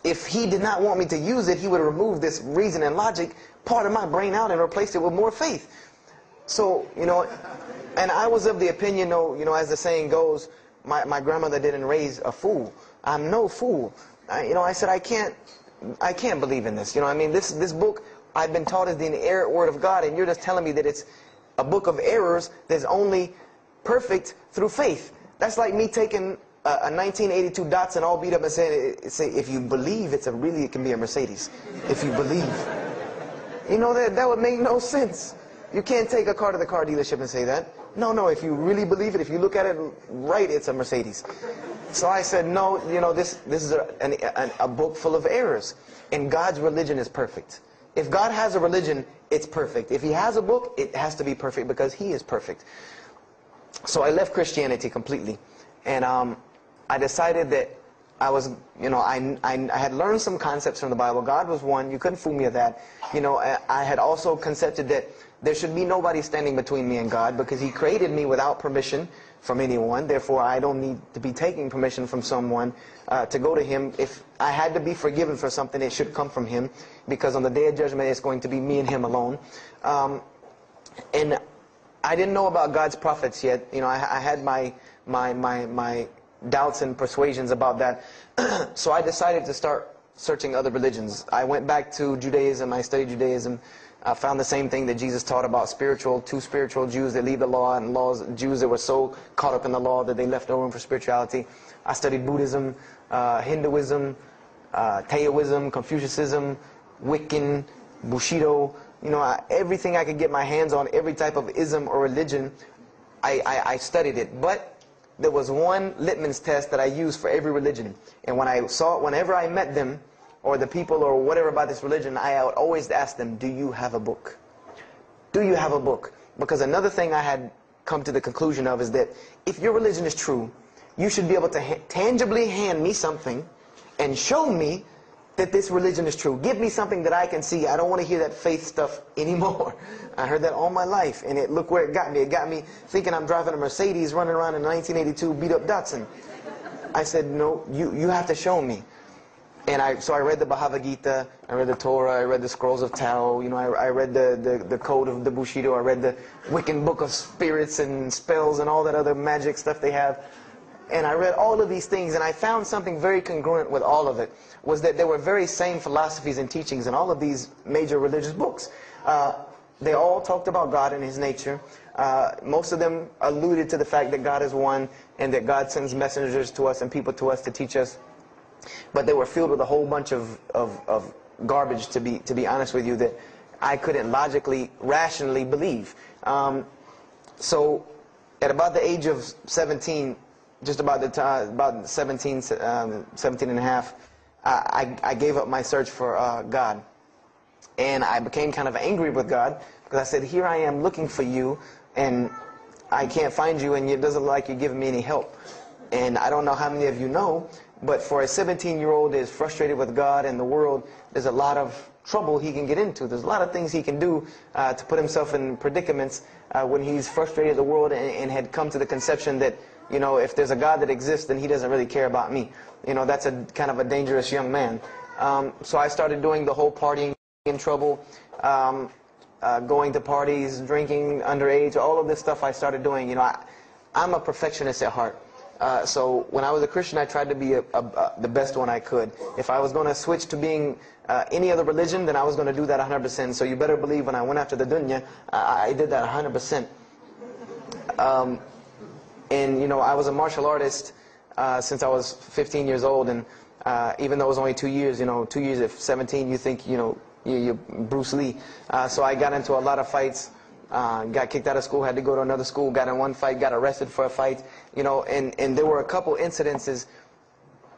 If he did not want me to use it, he would remove this reason and logic part of my brain out and replace it with more faith. So, and I was of the opinion, as the saying goes, my grandmother didn't raise a fool. I'm no fool. I said, I can't believe in this. This book I've been taught is the inerrant word of God, and you're just telling me that it's a book of errors that's only perfect through faith. That's like me taking a 1982 Datsun all beat up and saying, if you believe it can be a Mercedes. If you believe. That would make no sense. You can't take a car to the car dealership and say that. No, if you really believe it, if you look at it right, it's a Mercedes. So I said, no, this is a book full of errors. And God's religion is perfect. If God has a religion, it's perfect. If he has a book, it has to be perfect because he is perfect. So I left Christianity completely. And I decided that I was, I had learned some concepts from the Bible. God was one. You couldn't fool me of that. I had also concepted that there should be nobody standing between me and God, because He created me without permission from anyone. Therefore, I don't need to be taking permission from someone to go to Him. If I had to be forgiven for something, it should come from Him, because on the day of judgment, it's going to be me and Him alone. And I didn't know about God's prophets yet. I had my doubts and persuasions about that. So I decided to start searching other religions. I went back to Judaism. I studied Judaism. I found the same thing that Jesus taught about two spiritual Jews that leave the law, and Jews that were so caught up in the law that they left no room for spirituality. I studied Buddhism, Hinduism, Taoism, Confucianism, Wiccan, Bushido. Everything I could get my hands on, every type of ism or religion, I studied it. But there was one litmus test that I used for every religion. And whenever I met them, or the people, or whatever about this religion, I would always ask them, do you have a book? Do you have a book? Because another thing I had come to the conclusion of is that if your religion is true, you should be able to tangibly hand me something and show me that this religion is true. Give me something that I can see. I don't want to hear that faith stuff anymore. I heard that all my life, and look where it got me. It got me thinking I'm driving a Mercedes running around in a 1982 beat-up Datsun. I said, no, you have to show me. And so I read the Bhagavad Gita, I read the Torah, I read the Scrolls of Tao, I read the Code of the Bushido, I read the Wiccan Book of Spirits and Spells and all that other magic stuff they have. And I read all of these things, and I found something very congruent with all of it, was that there were very same philosophies and teachings in all of these major religious books. They all talked about God and His nature. Most of them alluded to the fact that God is one, and that God sends messengers to us and people to us to teach us. But they were filled with a whole bunch of garbage, to be honest with you, that I couldn't logically, rationally believe. So at about the age of 17, just about the time, about 17 and a half, I gave up my search for God. And I became kind of angry with God, because I said, here I am looking for you, and I can't find you, and it doesn't look like you're giving me any help. And I don't know how many of you know, but for a 17-year-old that is frustrated with God and the world, there's a lot of trouble he can get into. There's a lot of things he can do to put himself in predicaments when he's frustrated with the world and had come to the conception that, if there's a God that exists, then He doesn't really care about me. That's a kind of a dangerous young man. So I started doing the whole partying in trouble, going to parties, drinking underage, all of this stuff I started doing. I'm a perfectionist at heart. So when I was a Christian, I tried to be the best one I could. If I was going to switch to being any other religion, then I was going to do that 100%. So you better believe when I went after the dunya, I did that 100%. And I was a martial artist since I was 15 years old, and even though it was only 2 years, 2 years at 17, you think you're Bruce Lee. So I got into a lot of fights. Got kicked out of school, had to go to another school, got in one fight, got arrested for a fight, and there were a couple incidences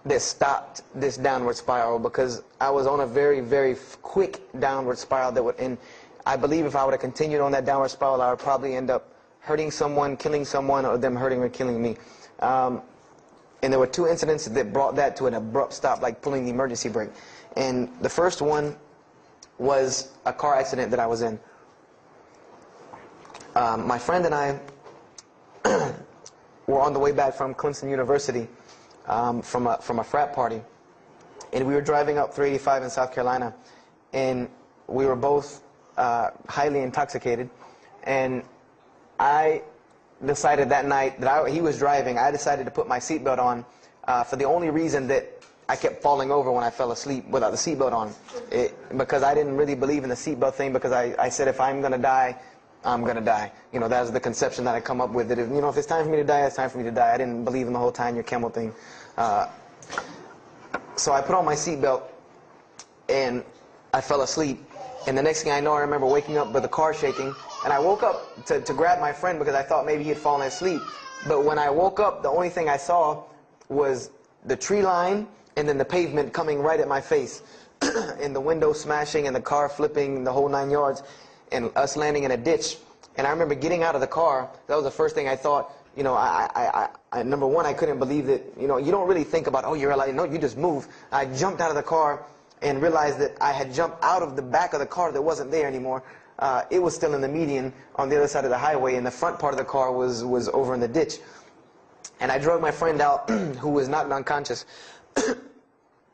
that stopped this downward spiral, because I was on a very, very quick downward spiral and I believe if I would have continued on that downward spiral, I would probably end up hurting someone, killing someone, or them hurting or killing me. And there were two incidents that brought that to an abrupt stop, like pulling the emergency brake. And the first one was a car accident that I was in. My friend and I were on the way back from Clemson University from a frat party, and we were driving up 385 in South Carolina, and we were both highly intoxicated, and I decided that night that he was driving, I decided to put my seatbelt on for the only reason that I kept falling over when I fell asleep without the seatbelt on, because I didn't really believe in the seatbelt thing, because I said if I'm going to die, I'm going to die. That was the conception that I come up with, that if it's time for me to die, it's time for me to die. I didn't believe in the whole tying your camel thing. So I put on my seatbelt, and I fell asleep. And the next thing I know, I remember waking up with the car shaking, and I woke up to grab my friend because I thought maybe he had fallen asleep. But when I woke up, the only thing I saw was the tree line and then the pavement coming right at my face, and the window smashing and the car flipping, the whole 9 yards, and us landing in a ditch. And I remember getting out of the car. That was the first thing I thought. I number one, I couldn't believe that, you know, you don't really think about, oh, you're alive. No, you just move. I jumped out of the car and realized that I had jumped out of the back of the car that wasn't there anymore. It was still in the median on the other side of the highway, and the front part of the car was over in the ditch. And I drug my friend out, who was knocked unconscious,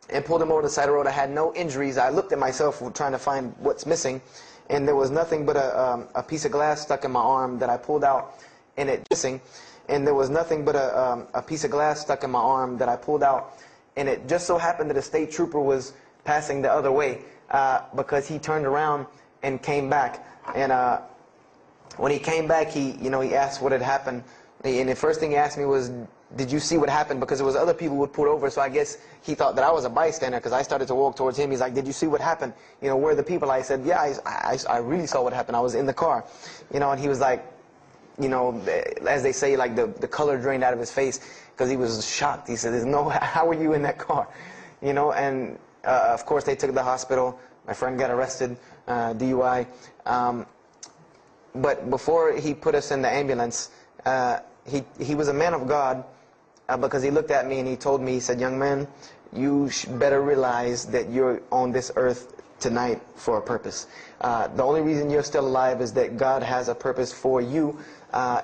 and pulled him over the side of the road. I had no injuries. I looked at myself trying to find what's missing, and there was nothing but a piece of glass stuck in my arm that I pulled out, and it missing. And there was nothing but a piece of glass stuck in my arm that I pulled out, and it just so happened that a state trooper was passing the other way, because he turned around and came back. And when he came back, he asked what had happened. And the first thing he asked me was, did you see what happened? Because there was other people who would pull over, so I guess he thought that I was a bystander, because I started to walk towards him. He's like, did you see what happened? You know, where are the people? I said, yeah, I really saw what happened. I was in the car. You know, and he was like, you know, as they say, like the color drained out of his face, because he was shocked. He said, there's no, how were you in that car? You know, and of course they took the hospital. My friend got arrested, DUI. But before he put us in the ambulance, he was a man of God, because he looked at me and he told me, he said, young man, you better realize that you're on this earth tonight for a purpose. The only reason you're still alive is that God has a purpose for you.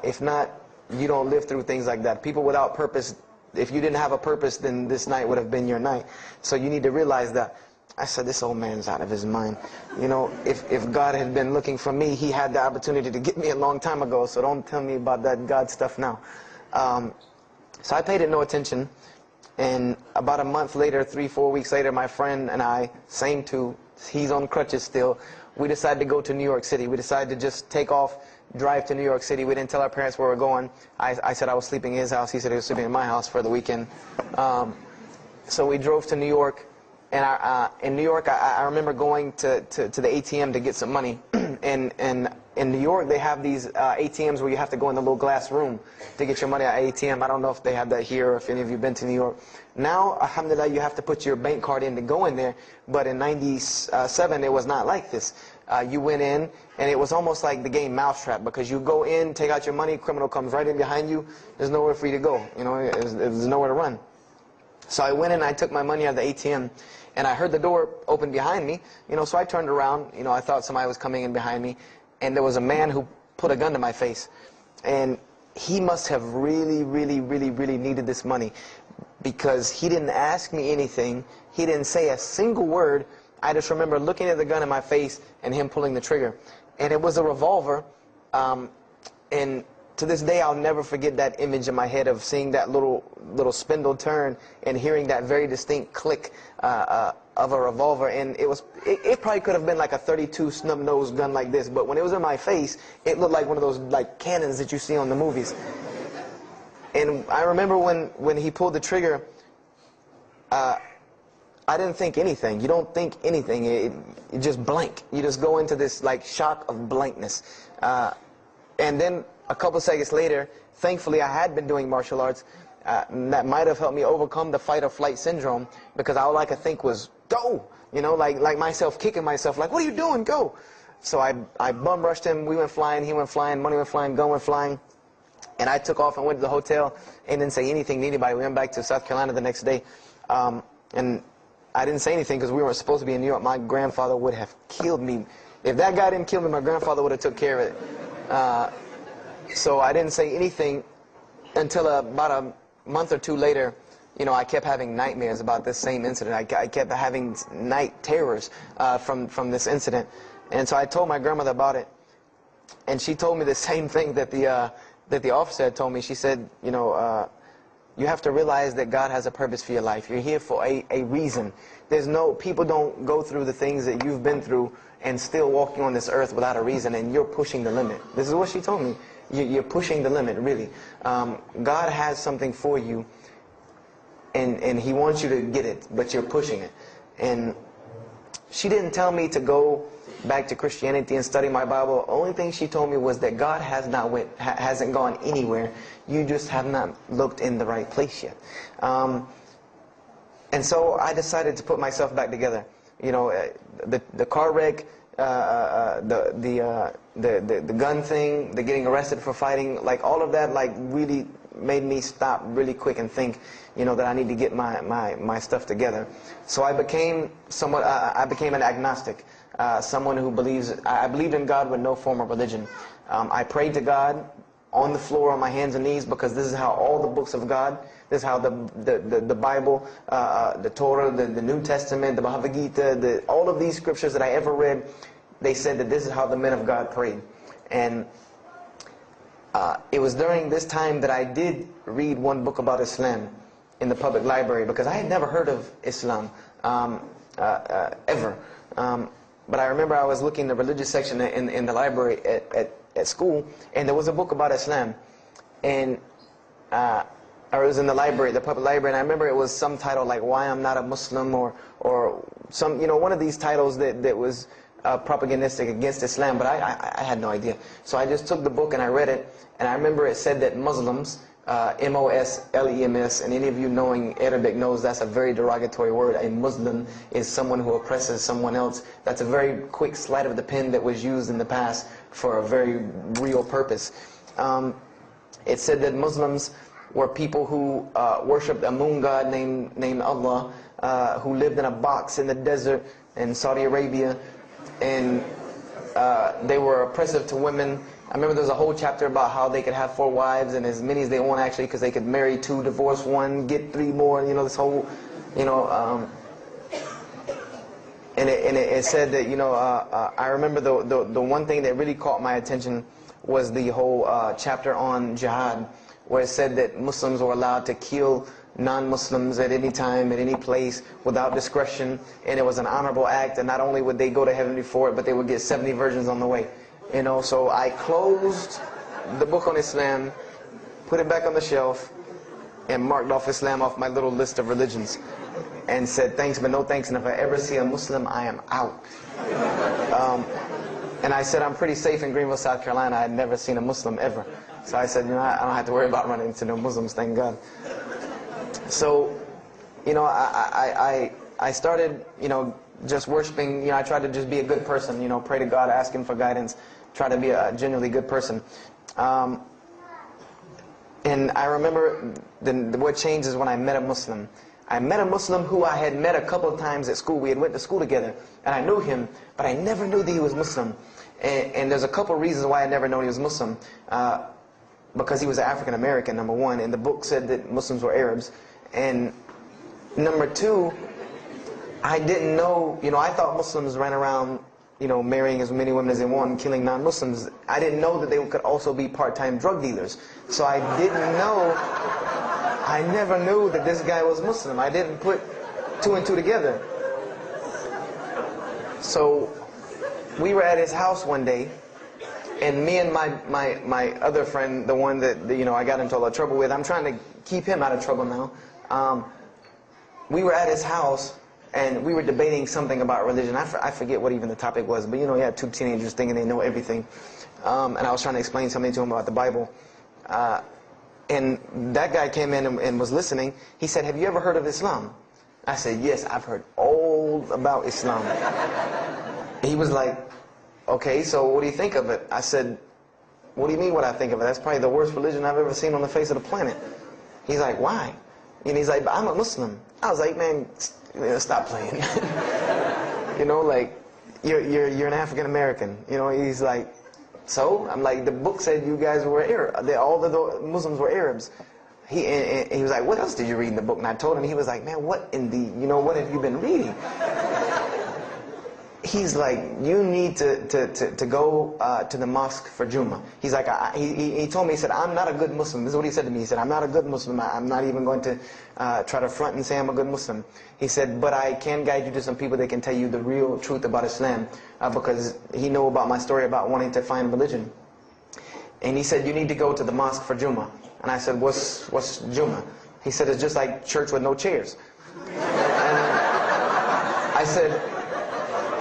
If not, you don't live through things like that. People without purpose, if you didn't have a purpose, then this night would have been your night. So you need to realize that. I said, this old man's out of his mind. You know, if God had been looking for me, he had the opportunity to get me a long time ago, so don't tell me about that God stuff now. So I paid it no attention, and about a month later, 3-4 weeks later, my friend and I, same two, he's on crutches still, we decided to go to New York City. We decided to just take off, drive to New York City. We didn't tell our parents where we were going. I said I was sleeping in his house. He said he was sleeping in my house for the weekend. So we drove to New York. And in New York, I remember going to the ATM to get some money. And in New York, they have these ATMs where you have to go in the little glass room to get your money at ATM. I don't know if they have that here or if any of you have been to New York. Now, alhamdulillah, you have to put your bank card in to go in there. But in '97, it was not like this. You went in, and it was almost like the game Mousetrap, because you go in, take out your money, criminal comes right in behind you. There's nowhere for you to go. You know, there's nowhere to run. So I went in, I took my money out of the ATM, and I heard the door open behind me. You know, so I turned around. You know, I thought somebody was coming in behind me, and there was a man who put a gun to my face. And he must have really, really, really, really needed this money, because he didn't ask me anything. He didn't say a single word. I just remember looking at the gun in my face and him pulling the trigger. And it was a revolver. And to this day, I'll never forget that image in my head of seeing that little spindle turn and hearing that very distinct click of a revolver. And it probably could have been like a .32 snub-nosed gun like this, but when it was in my face, it looked like one of those like cannons that you see on the movies. And I remember when he pulled the trigger, I didn't think anything. You don't think anything. You just blank. You just go into this like shock of blankness. And then a couple seconds later, thankfully I had been doing martial arts. That might have helped me overcome the fight or flight syndrome, because all I could think was, go! You know, like myself kicking myself, like, what are you doing? Go! So I bum rushed him. We went flying, he went flying, money went flying, gun went flying. And I took off and went to the hotel and didn't say anything to anybody. We went back to South Carolina the next day. And I didn't say anything because we weren't supposed to be in New York. My grandfather would have killed me. If that guy didn't kill me, my grandfather would have took care of it. So I didn't say anything until about a month or two later. You know, I kept having nightmares about this same incident. I kept having night terrors from this incident. And so I told my grandmother about it. And she told me the same thing that the officer had told me. She said, you know, you have to realize that God has a purpose for your life. You're here for a reason. People don't go through the things that you've been through and still walking on this earth without a reason, and you're pushing the limit. This is what she told me. You're pushing the limit, really. God has something for you, and He wants you to get it, but you're pushing it. And she didn't tell me to go back to Christianity and study my Bible. The only thing she told me was that God hasn't gone anywhere. You just have not looked in the right place yet. And so I decided to put myself back together. You know, the car wreck, the gun thing, the getting arrested for fighting, like all of that, like really made me stop really quick and think, that I need to get my stuff together. So I became an agnostic, someone who I believed in God with no form of religion. I prayed to God on the floor on my hands and knees, because this is how all the books of God, this is how the Bible, the Torah, the New Testament, the Bhagavad Gita, all of these scriptures that I ever read, they said that this is how the men of God prayed. And it was during this time that I did read one book about Islam in the public library, because I had never heard of Islam ever. But I remember I was looking in the religious section in the library at school, and there was a book about Islam, and or it was in the library, the public library, and I remember it was some title like "Why I'm Not a Muslim," or some, one of these titles that was propagandistic against Islam, but I had no idea. So I just took the book and I read it, and I remember it said that Muslims, M-O-S-L-E-M-S, and any of you knowing Arabic knows that's a very derogatory word. A Muslim is someone who oppresses someone else. That's a very quick sleight of the pen that was used in the past for a very real purpose. It said that Muslims were people who worshipped a moon god named Allah, who lived in a box in the desert in Saudi Arabia, and they were oppressive to women. I remember there was a whole chapter about how they could have 4 wives, and as many as they want, actually, because they could marry 2, divorce 1, get 3 more, this whole, and it said that, I remember the one thing that really caught my attention was the whole chapter on jihad, where it said that Muslims were allowed to kill non-Muslims at any time, at any place, without discretion, and it was an honorable act, and not only would they go to heaven before it, but they would get 70 virgins on the way. So I closed the book on Islam, put it back on the shelf, and marked off Islam off my little list of religions, and said thanks but no thanks, and if I ever see a Muslim, I am out. And I said I'm pretty safe in Greenville, South Carolina. I had never seen a Muslim ever. So I said, I don't have to worry about running into no Muslims, thank God. So, I started, just worshiping. I tried to just be a good person, pray to God, ask Him for guidance, try to be a genuinely good person. And I remember what changed is when I met a Muslim. I met a Muslim who I had met a couple of times at school. We had went to school together, and I knew him, but I never knew that he was Muslim. And there's a couple of reasons why I never knew he was Muslim. Because he was African American, number one, and the book said that Muslims were Arabs. And number two, I didn't know, I thought Muslims ran around, marrying as many women as they want and killing non-Muslims. I didn't know that they could also be part-time drug dealers. So I never knew that this guy was Muslim. I didn't put 2 and 2 together. So we were at his house one day, and me and my other friend, the one that I got into a lot of trouble with, I'm trying to keep him out of trouble now. We were at his house, and we were debating something about religion. I forget what even the topic was, but you had 2 teenagers thinking they know everything. And I was trying to explain something to him about the Bible. And that guy came in and was listening. He said, "Have you ever heard of Islam?" I said, "Yes, I've heard all about Islam." He was like, "Okay, so what do you think of it?" I said, "What do you mean what I think of it? That's probably the worst religion I've ever seen on the face of the planet." He's like, "Why?" And he's like, "But I'm a Muslim." I was like, "Man, stop playing." You're an African American. He's like, "So?" I'm like, "The book said you guys were Arab. All the Muslims were Arabs." He was like, "What else did you read in the book?" And I told him. He was like, "Man, what in the, what have you been reading?" He's like, "You need to go to the mosque for Jummah." He's like, he told me, he said, "I'm not a good Muslim." This is what he said to me. He said, "I'm not a good Muslim. I'm not even going to try to front and say I'm a good Muslim." He said, "But I can guide you to some people that can tell you the real truth about Islam," because he knew about my story about wanting to find religion. And he said, "You need to go to the mosque for Jummah." And I said, What's Jummah?" He said, "It's just like church with no chairs." And I said,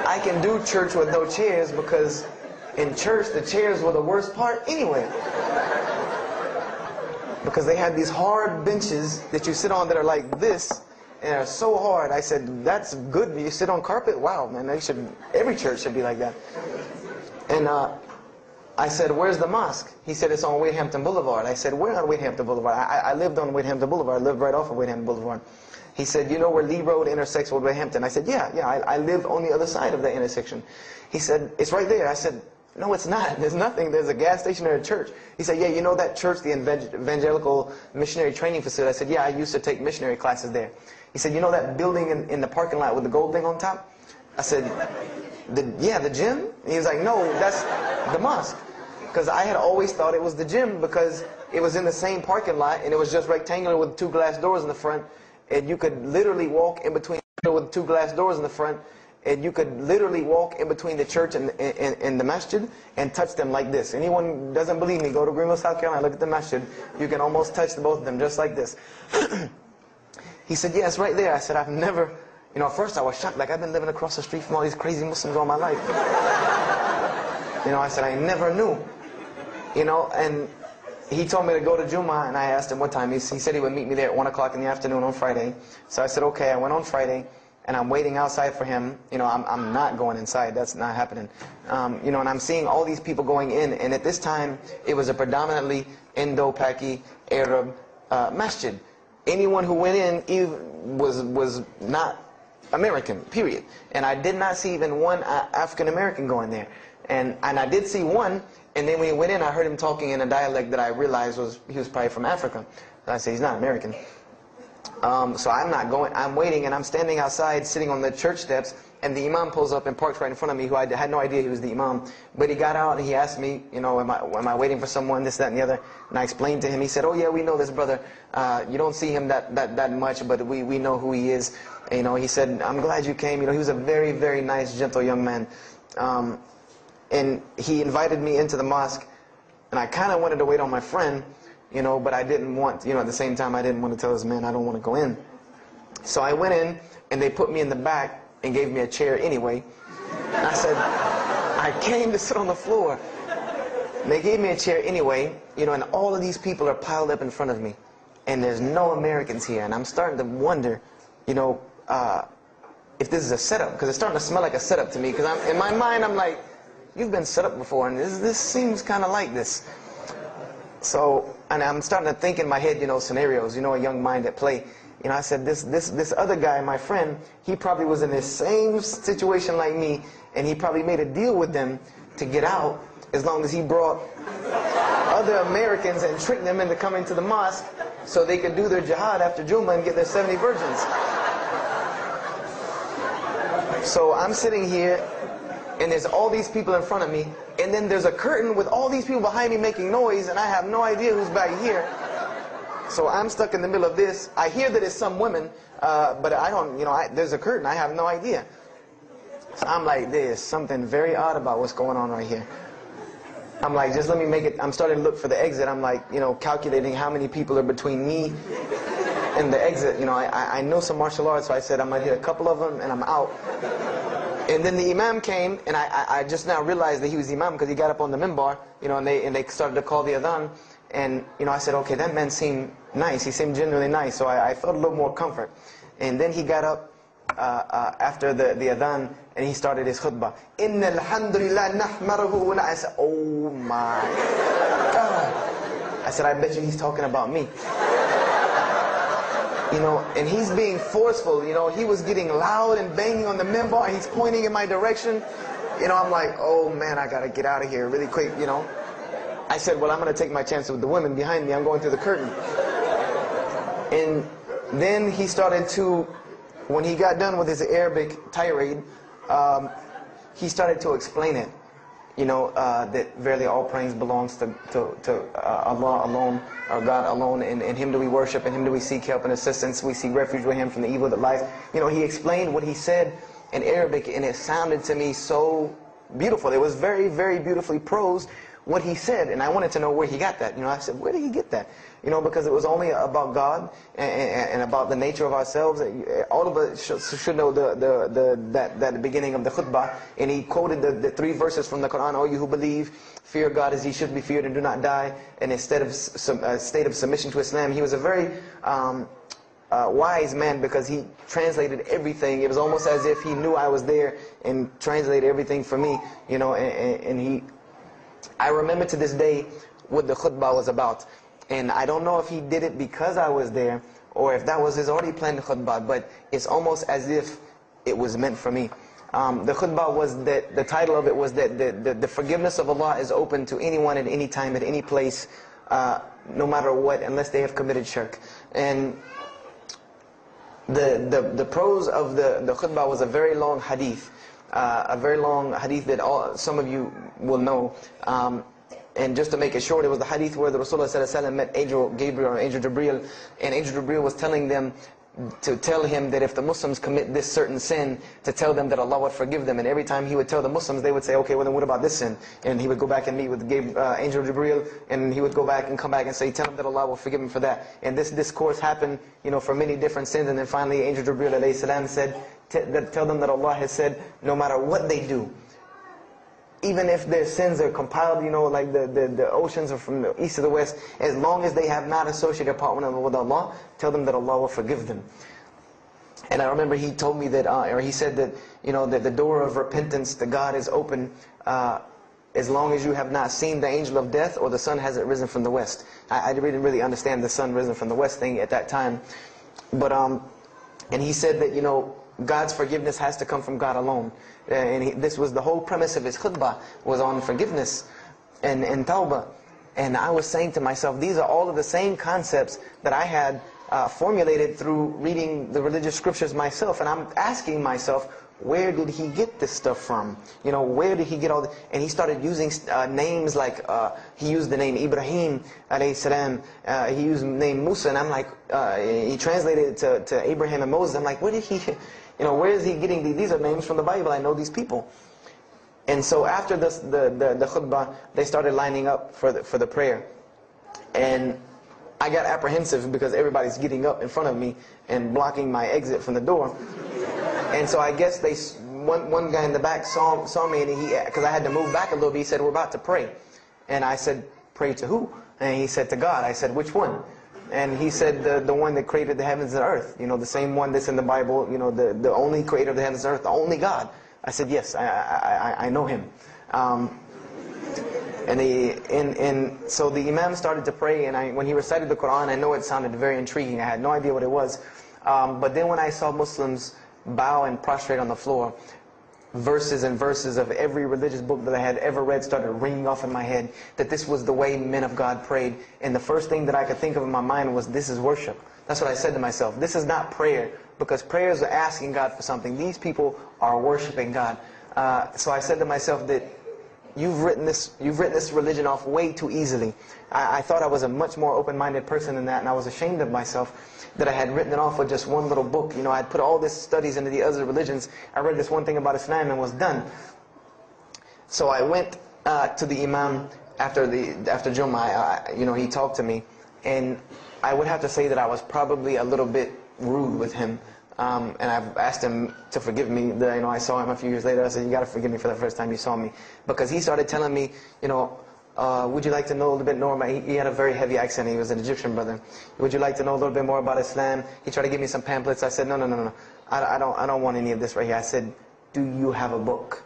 "I can do church with no chairs because in church the chairs were the worst part anyway. Because they had these hard benches that you sit on that are like this, and they're so hard." I said, "That's good. You sit on carpet? Wow, man, every church should be like that." And I said, where's the mosque? He said, it's on Wade-Hampton Boulevard. I said, where on Wade-Hampton Boulevard? I lived on Wade-Hampton Boulevard. I lived right off of Wade-Hampton Boulevard. He said, you know where Lee Road intersects with Wade-Hampton? I said, yeah, I live on the other side of that intersection. He said, it's right there. I said, no, it's not. There's nothing. There's a gas station or a church. He said, yeah, you know that church, the Evangelical Missionary Training Facility? I said, yeah, I used to take missionary classes there. He said, you know that building in the parking lot with the gold thing on top? I said, yeah, the gym? He was like, no, that's the mosque. Because I had always thought it was the gym because it was in the same parking lot and it was just rectangular with 2 glass doors in the front, and you could literally walk in between with 2 glass doors in the front, and you could literally walk in between the church and the masjid and touch them like this. Anyone who doesn't believe me, go to Greenville, South Carolina, look at the masjid. You can almost touch both of them just like this. He said, yeah, it's right there. I said, I've never, you know, at first I was shocked, like I've been living across the street from all these crazy Muslims all my life. You know, I said, I never knew. You know, and he told me to go to Juma, and I asked him what time. He said he would meet me there at 1 o'clock in the afternoon on Friday. So I said, okay. I went on Friday, and I'm waiting outside for him. You know, I'm not going inside. That's not happening. You know, and I'm seeing all these people going in, and at this time, it was a predominantly Indo-Paki Arab masjid. Anyone who went in was not American, period. And I did not see even one African-American going there. And I did see one, and then when he went in, I heard him talking in a dialect that I realized he was probably from Africa. So I said, he's not American. So I'm not going. I'm waiting, and I'm standing outside, sitting on the church steps, and the imam pulls up and parks right in front of me, who I had no idea he was the imam. But he got out, and he asked me, you know, am I waiting for someone, this, that, and the other? And I explained to him. He said, oh, yeah, we know this brother. You don't see him that much, but we know who he is. And, you know, he said, I'm glad you came. You know, he was a very, very nice, gentle young man. And he invited me into the mosque, and I kind of wanted to wait on my friend, you know, but I didn't want, you know, at the same time I didn't want to tell this man I don't want to go in. So I went in, and they put me in the back and gave me a chair anyway. And I said, I came to sit on the floor. And they gave me a chair anyway, you know, and all of these people are piled up in front of me, and there's no Americans here, and I'm starting to wonder, you know, if this is a setup, because it's starting to smell like a setup to me, because in my mind I'm like, you've been set up before, and this seems kind of like this. So, and I'm starting to think in my head, you know, scenarios, you know, a young mind at play. You know, I said, this other guy, my friend, he probably was in the same situation like me, and he probably made a deal with them to get out, as long as he brought other Americans and tricked them into coming to the mosque so they could do their jihad after Juma and get their 70 virgins. So I'm sitting here, and there's all these people in front of me, and then there's a curtain with all these people behind me making noise, and I have no idea who's back here. So I'm stuck in the middle of this. I hear that it's some women, but I don't, you know, there's a curtain. I have no idea. So I'm like, there's something very odd about what's going on right here. I'm like, just let me make it. I'm starting to look for the exit. I'm like, you know, calculating how many people are between me and the exit. You know, I know some martial arts, so I said I'm going to hit a couple of them, and I'm out. And then the imam came, and I just now realized that he was the imam because he got up on the minbar, you know, and they started to call the adhan. And, you know, I said, okay, that man seemed nice. He seemed genuinely nice, so I felt a little more comfort. And then he got up after the adhan, and he started his khutbah. Inna alhamdulillah nahmaruhu. And I said, oh my God. I said, I bet you he's talking about me. You know, and he's being forceful. You know, he was getting loud and banging on the minbar. He's pointing in my direction. You know, I'm like, oh man, I gotta get out of here really quick, you know. I said, well, I'm gonna take my chance with the women behind me. I'm going through the curtain. And then he started to, when he got done with his Arabic tirade, he started to explain it. You know, that verily all praise belongs to Allah alone, or God alone, and Him do we worship, and Him do we seek help and assistance. We seek refuge with Him from the evil that lies. You know, he explained what he said in Arabic, and it sounded to me so beautiful. It was very, very beautifully prosed, what he said, and I wanted to know where he got that. You know, I said, where did he get that? You know, because it was only about God and about the nature of ourselves. All of us should know that beginning of the khutbah, and he quoted the 3 verses from the Quran. O you who believe, fear God as He should be feared and do not die. And instead of a state of submission to Islam, he was a very wise man, because he translated everything. It was almost as if he knew I was there and translated everything for me. You know, and I remember to this day what the khutbah was about. And I don't know if he did it because I was there, or if that was his already planned khutbah, but it's almost as if it was meant for me. The khutbah was that, the title of it was that the forgiveness of Allah is open to anyone at any time, at any place, no matter what, unless they have committed shirk. And the prose of the khutbah was a very long hadith. A very long hadith that some of you will know. And just to make it short, it was the hadith where the Rasulullah ﷺ met Angel Gabriel or Angel Jibreel, and Angel Jibreel was telling them to tell him that if the Muslims commit this certain sin, to tell them that Allah would forgive them. And every time he would tell the Muslims, they would say, okay, well then what about this sin? And he would go back and meet with Angel Jibreel, and he would go back and come back and say, tell them that Allah will forgive him for that. And this discourse happened, for many different sins. And then finally Angel Jibreel alayhi salam said, tell them that Allah has said, no matter what they do, even if their sins are compiled, like the oceans are from the east to the west, as long as they have not associated a partner with Allah, tell them that Allah will forgive them. And I remember he told me that, or he said that, that the door of repentance to God is open as long as you have not seen the angel of death or the sun hasn't risen from the west. I didn't really understand the sun risen from the west thing at that time. But, and he said that, God's forgiveness has to come from God alone. And this was the whole premise of his khutbah, was on forgiveness and tawbah. And I was saying to myself, these are all of the same concepts that I had formulated through reading the religious scriptures myself. And I'm asking myself, where did he get this stuff from? Where did he get all this? And he started using names like, he used the name Ibrahim alayhi salam, he used the name Musa, and I'm like, he translated it to Abraham and Moses. I'm like, where did he, where is he getting these? These are names from the Bible, I know these people. And so after the khutbah, they started lining up for the prayer. And I got apprehensive because everybody's getting up in front of me and blocking my exit from the door. And so I guess one guy in the back saw me, and because I had to move back a little bit, he said, we're about to pray. And I said, pray to who? And he said, to God. I said, which one? And he said, the one that created the heavens and earth. The same one that's in the Bible, the only creator of the heavens and earth, the only God. I said, yes, I know him. And so the Imam started to pray, and when he recited the Quran, I know it sounded very intriguing. I had no idea what it was. But then when I saw Muslims bow and prostrate on the floor, verses and verses of every religious book that I had ever read started ringing off in my head, that this was the way men of God prayed. And the first thing that I could think of in my mind was, this is worship. That's what I said to myself. This is not prayer, because prayers are asking God for something. These people are worshiping God. So I said to myself that you've written this religion off way too easily. I thought I was a much more open-minded person than that, and I was ashamed of myself that I had written it off with just one little book. I had put all these studies into the other religions. I read this one thing about Islam and was done. So I went to the Imam after Jummah. He talked to me, and I would have to say that I was probably a little bit rude with him. And I've asked him to forgive me. I saw him a few years later. I said, you got to forgive me for the first time you saw me. Because he started telling me, would you like to know a little bit more about, he had a very heavy accent, he was an Egyptian brother. Would you like to know a little bit more about Islam? He tried to give me some pamphlets. I said, no. I don't want any of this right here. I said, do you have a book?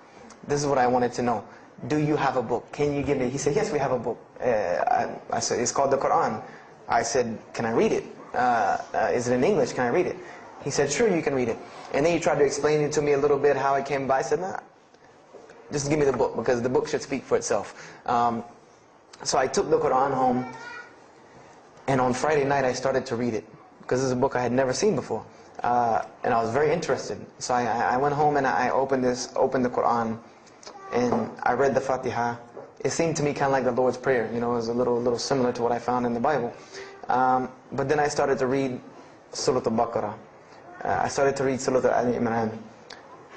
This is what I wanted to know. Do you have a book? Can you give me? He said, yes, we have a book. I said, it's called the Quran. I said, can I read it? Is it in English? Can I read it? He said, sure, you can read it. And then he tried to explain it to me a little bit, how it came by. I said, nah, just give me the book, because the book should speak for itself. So I took the Quran home, and on Friday night I started to read it, because this is a book I had never seen before. And I was very interested. So I went home and I opened the Quran, and I read the Fatiha. It seemed to me kind of like the Lord's Prayer. It was a little similar to what I found in the Bible. But then I started to read Surah Al-Baqarah. I started to read Surah Al-Imran.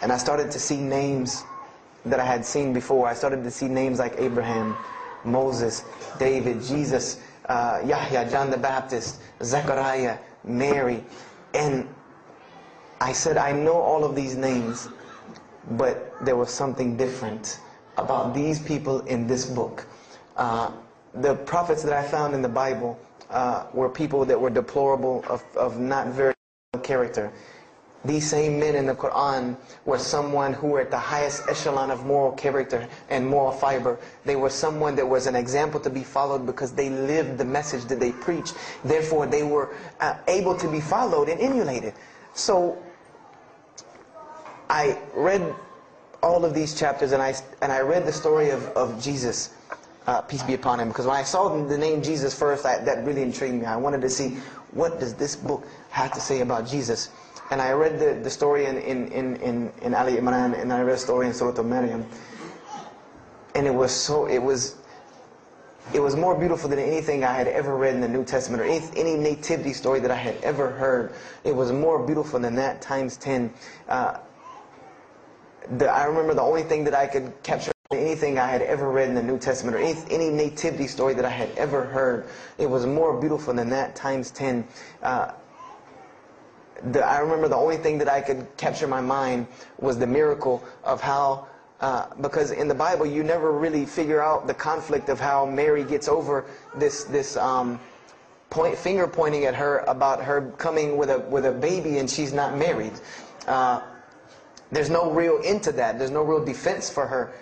And I started to see names that I had seen before. I started to see names like Abraham, Moses, David, Jesus, Yahya, John the Baptist, Zechariah, Mary. And I said, I know all of these names, but there was something different about these people in this book. The prophets that I found in the Bible were people that were deplorable, of not very good character. these same men in the Quran were someone who were at the highest echelon of moral character and moral fiber. They were someone that was an example to be followed because they lived the message that they preached. Therefore, they were able to be followed and emulated. So, I read all of these chapters, and I read the story of Jesus, peace be upon him, because when I saw the name Jesus first, that really intrigued me. I wanted to see, what does this book have to say about Jesus? And I read the story in Ali Imran, and I read the story in Surah Al-Maryam, and it was more beautiful than anything I had ever read in the New Testament, or any nativity story that I had ever heard. It was more beautiful than that times 10. I remember the only thing that I could capture anything I had ever read in the New Testament, or any nativity story that I had ever heard. It was more beautiful than that times 10. I remember the only thing that I could capture in my mind was the miracle of how, because in the Bible you never really figure out the conflict of how Mary gets over this finger pointing at her about her coming with a baby and she's not married. There's no real end to that. There's no real defense for her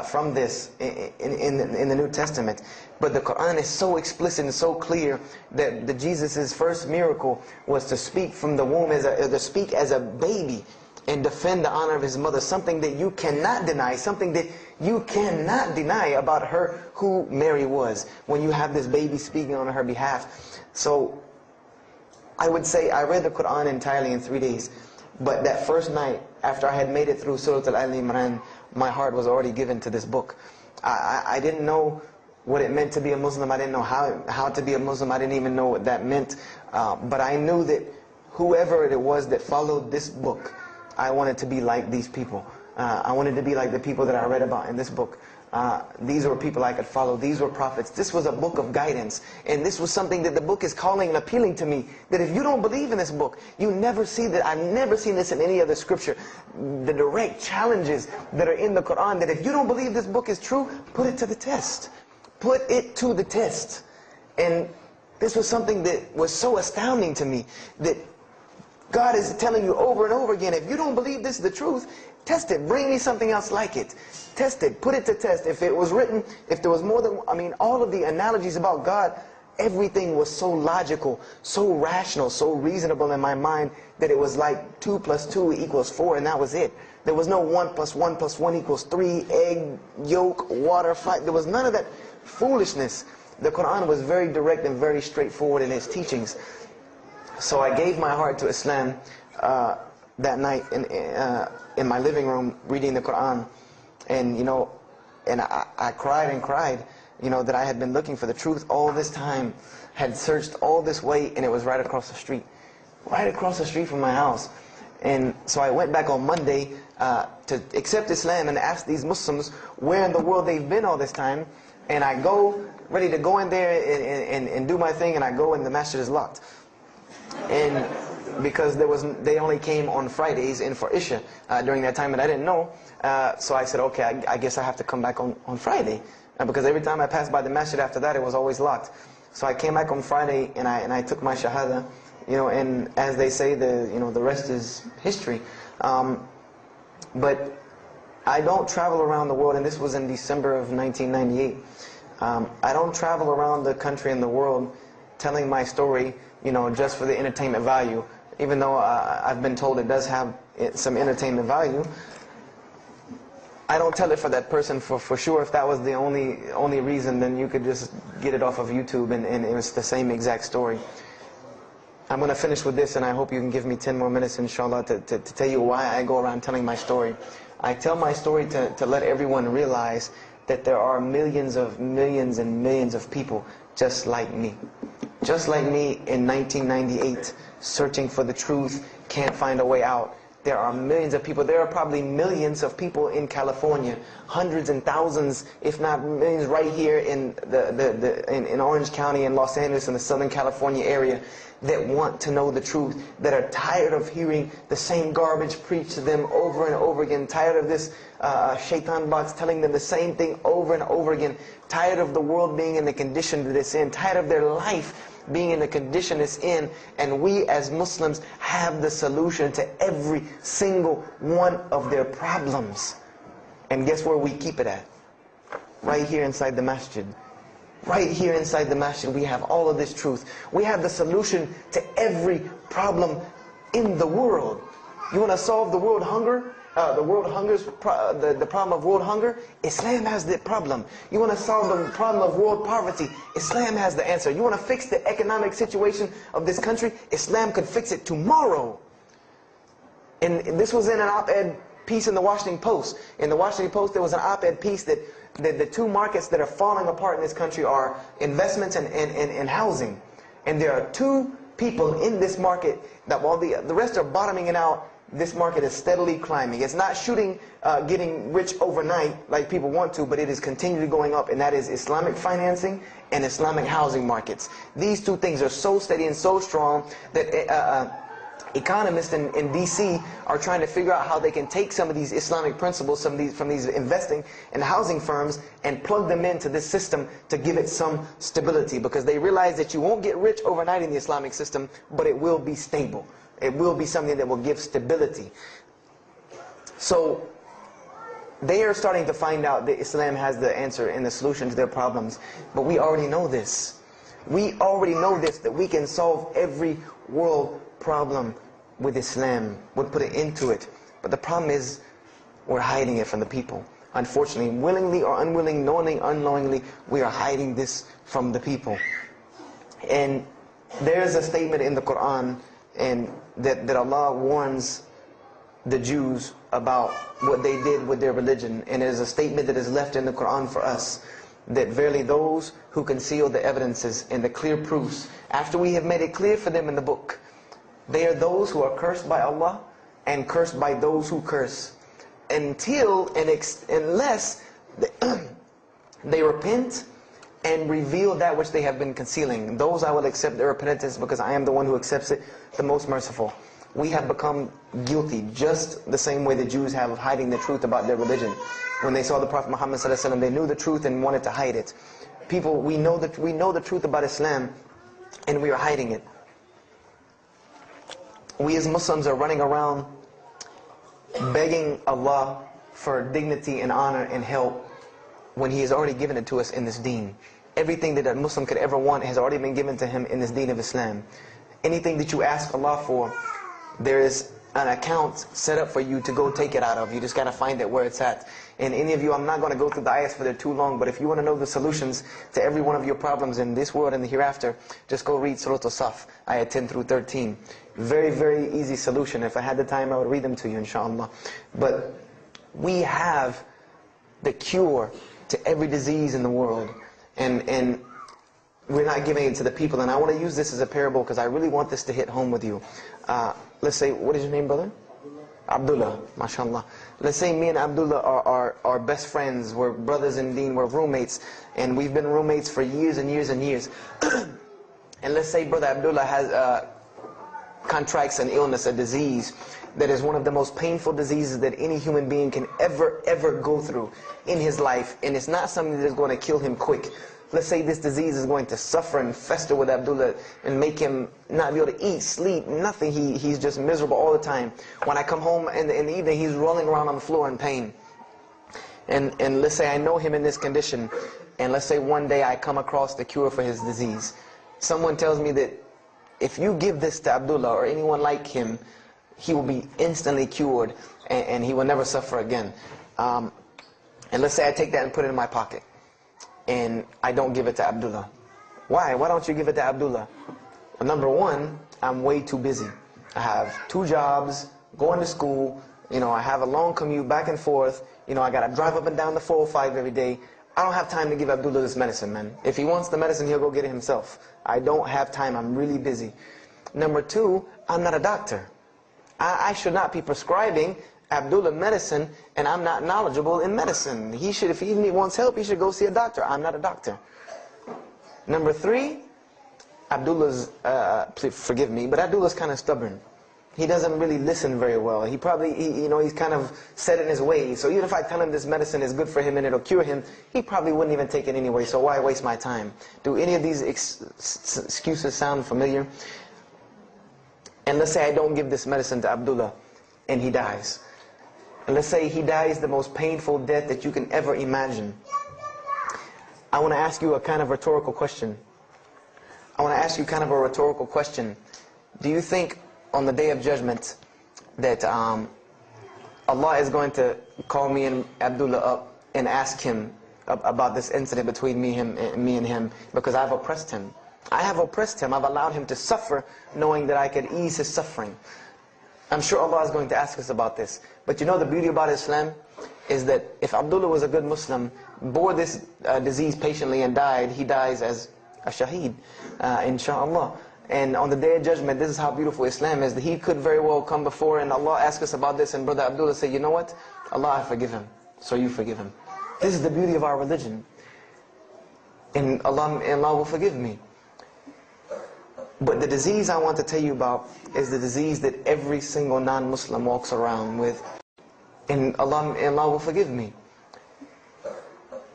from this in the New Testament. But the Quran is so explicit and so clear that Jesus' first miracle was to speak from the womb, to speak as a baby and defend the honor of his mother, something that you cannot deny, something that you cannot deny about her, who Mary was, when you have this baby speaking on her behalf. So I would say I read the Quran entirely in 3 days. But that first night, after I had made it through Surah Al-Imran, my heart was already given to this book. I didn't know what it meant to be a Muslim. I didn't know how to be a Muslim. I didn't even know what that meant. But I knew that whoever it was that followed this book, I wanted to be like these people. I wanted to be like the people that I read about in this book. These were people I could follow. These were prophets. This was a book of guidance. And this was something that the book is calling and appealing to me. That if you don't believe in this book, you never see that. I've never seen this in any other scripture. The direct challenges that are in the Quran, that if you don't believe this book is true, put it to the test. Put it to the test. And this was something that was so astounding to me, that God is telling you over and over again, if you don't believe this is the truth, test it. Bring me something else like it. Test it. Put it to test. If it was written, if there was more than, all of the analogies about God, everything was so logical, so rational, so reasonable in my mind that it was like 2 + 2 = 4, and that was it. There was no 1 + 1 + 1 = 3, egg, yolk, water, fight. There was none of that foolishness. The Quran was very direct and very straightforward in its teachings. So I gave my heart to Islam that night in my living room, reading the Quran, and I cried and cried, that I had been looking for the truth all this time, had searched all this way, and it was right across the street from my house. And so I went back on Monday to accept Islam and ask these Muslims where in the world they've been all this time. And I go ready to go in there and do my thing, and I go and the masjid is locked. And because they only came on Fridays in for Isha during that time, and I didn't know. So I said, okay, I guess I have to come back on Friday, because every time I passed by the masjid after that, it was always locked. So I came back on Friday, and I took my shahada, and as they say, the rest is history. But I don't travel around the world, and this was in December of 1998. I don't travel around the country and the world telling my story, just for the entertainment value. Even though I've been told it does have some entertainment value, I don't tell it for that person for sure. If that was the only reason, then you could just get it off of YouTube and it was the same exact story. I'm going to finish with this, and I hope you can give me 10 more minutes, inshallah, to tell you why I go around telling my story. I tell my story to let everyone realize that there are millions and millions of people just like me. Just like me in 1998, searching for the truth, can't find a way out. There are millions of people. There are probably millions of people in California, hundreds and thousands, if not millions, right here in Orange County and Los Angeles in the Southern California area, that want to know the truth, that are tired of hearing the same garbage preached to them over and over again, tired of this shaitan box telling them the same thing over and over again, tired of the world being in the condition that it's in, tired of their life being in the condition it's in. And we as Muslims have the solution to every single one of their problems. And guess where we keep it at? Right here inside the masjid. Right here inside the masjid, we have all of this truth. We have the solution to every problem in the world. You want to solve the world hunger? The problem of world hunger? Islam has the problem. You want to solve the problem of world poverty? Islam has the answer. You want to fix the economic situation of this country? Islam could fix it tomorrow. And this was in an op-ed piece in the Washington Post. In the Washington Post, there was an op-ed piece that the two markets that are falling apart in this country are investments and housing. And there are two people in this market that while the rest are bottoming it out, this market is steadily climbing. It's not getting rich overnight like people want to, but it is continually going up, and that is Islamic financing and Islamic housing markets. These two things are so steady and so strong that economists in DC are trying to figure out how they can take some of these Islamic principles, from these investing and housing firms, and plug them into this system to give it some stability, because they realize that you won't get rich overnight in the Islamic system, but it will be stable. It will be something that will give stability. So they are starting to find out that Islam has the answer and the solution to their problems. But we already know this. We already know this, that we can solve every world problem with Islam. We'll put it into it. But the problem is, we're hiding it from the people. Unfortunately, willingly or unwillingly, knowingly, unknowingly, we are hiding this from the people. And there's a statement in the Quran and that Allah warns the Jews about what they did with their religion. And it is a statement that is left in the Quran for us, that verily those who conceal the evidences and the clear proofs, after we have made it clear for them in the book, they are those who are cursed by Allah and cursed by those who curse, unless they repent and reveal that which they have been concealing. Those I will accept their repentance, because I am the one who accepts it, the most merciful. We have become guilty just the same way the Jews have of hiding the truth about their religion. When they saw the Prophet Muhammad ﷺ, they knew the truth and wanted to hide it. People, we know the truth about Islam, and we are hiding it. We as Muslims are running around begging Allah for dignity and honor and help, when He has already given it to us in this deen. Everything that a Muslim could ever want has already been given to him in this deen of Islam. Anything that you ask Allah for, there is an account set up for you to go take it out of. You just got to find it where it's at. And any of you, I'm not going to go through the ayahs for they're too long, but if you want to know the solutions to every one of your problems in this world and the hereafter, just go read Surah Al-Saf, ayah 10 through 13. Very, very easy solution. If I had the time, I would read them to you, inshallah. But we have the cure to every disease in the world, and we're not giving it to the people. And I want to use this as a parable, because I really want this to hit home with you. Let's say, what is your name, brother? Abdullah, mashallah. Let's say me and Abdullah are best friends, we're brothers in deen, we're roommates, and we've been roommates for years and years and years. And let's say brother Abdullah has contracts an illness, a disease that is one of the most painful diseases that any human being can ever go through in his life, and it's not something that is going to kill him quick. Let's say this disease is going to suffer and fester with Abdullah and make him not be able to eat, sleep, nothing. He's just miserable all the time. When I come home in the evening, he's rolling around on the floor in pain. And let's say I know him in this condition, and let's say one day I come across the cure for his disease. Someone tells me that if you give this to Abdullah or anyone like him, he will be instantly cured and he will never suffer again. And let's say I take that and put it in my pocket, and I don't give it to Abdullah. Why? Why don't you give it to Abdullah? Well, number one, I'm way too busy. I have 2 jobs, going to school, I have a long commute back and forth, I got to drive up and down the 405 every day. I don't have time to give Abdullah this medicine, man. If he wants the medicine, he'll go get it himself. I don't have time, I'm really busy. Number 2, I'm not a doctor. I should not be prescribing Abdullah medicine, and I'm not knowledgeable in medicine. He should, if he wants help, he should go see a doctor. I'm not a doctor. Number 3, Abdullah's, please forgive me, but Abdullah's kind of stubborn. He doesn't really listen very well. He probably, he's kind of set in his ways. So even if I tell him this medicine is good for him and it'll cure him, he probably wouldn't even take it anyway. So why waste my time? Do any of these excuses sound familiar? And let's say I don't give this medicine to Abdullah and he dies. And let's say he dies the most painful death that you can ever imagine. I want to ask you a kind of rhetorical question. I want to ask you kind of a rhetorical question. Do you think on the Day of Judgment that Allah is going to call me and Abdullah up and ask him about this incident between me and him because I've oppressed him? I have oppressed him. I've allowed him to suffer knowing that I could ease his suffering. I'm sure Allah is going to ask us about this. But you know the beauty about Islam is that if Abdullah was a good Muslim, bore this disease patiently and died, he dies as a shaheed, inshallah. And on the Day of Judgment, this is how beautiful Islam is, that he could very well come before and Allah ask us about this, and Brother Abdullah say, you know what? Allah, I forgive him, so you forgive him. This is the beauty of our religion. And Allah will forgive me. But the disease I want to tell you about is the disease that every single non-Muslim walks around with. And Allah will forgive me.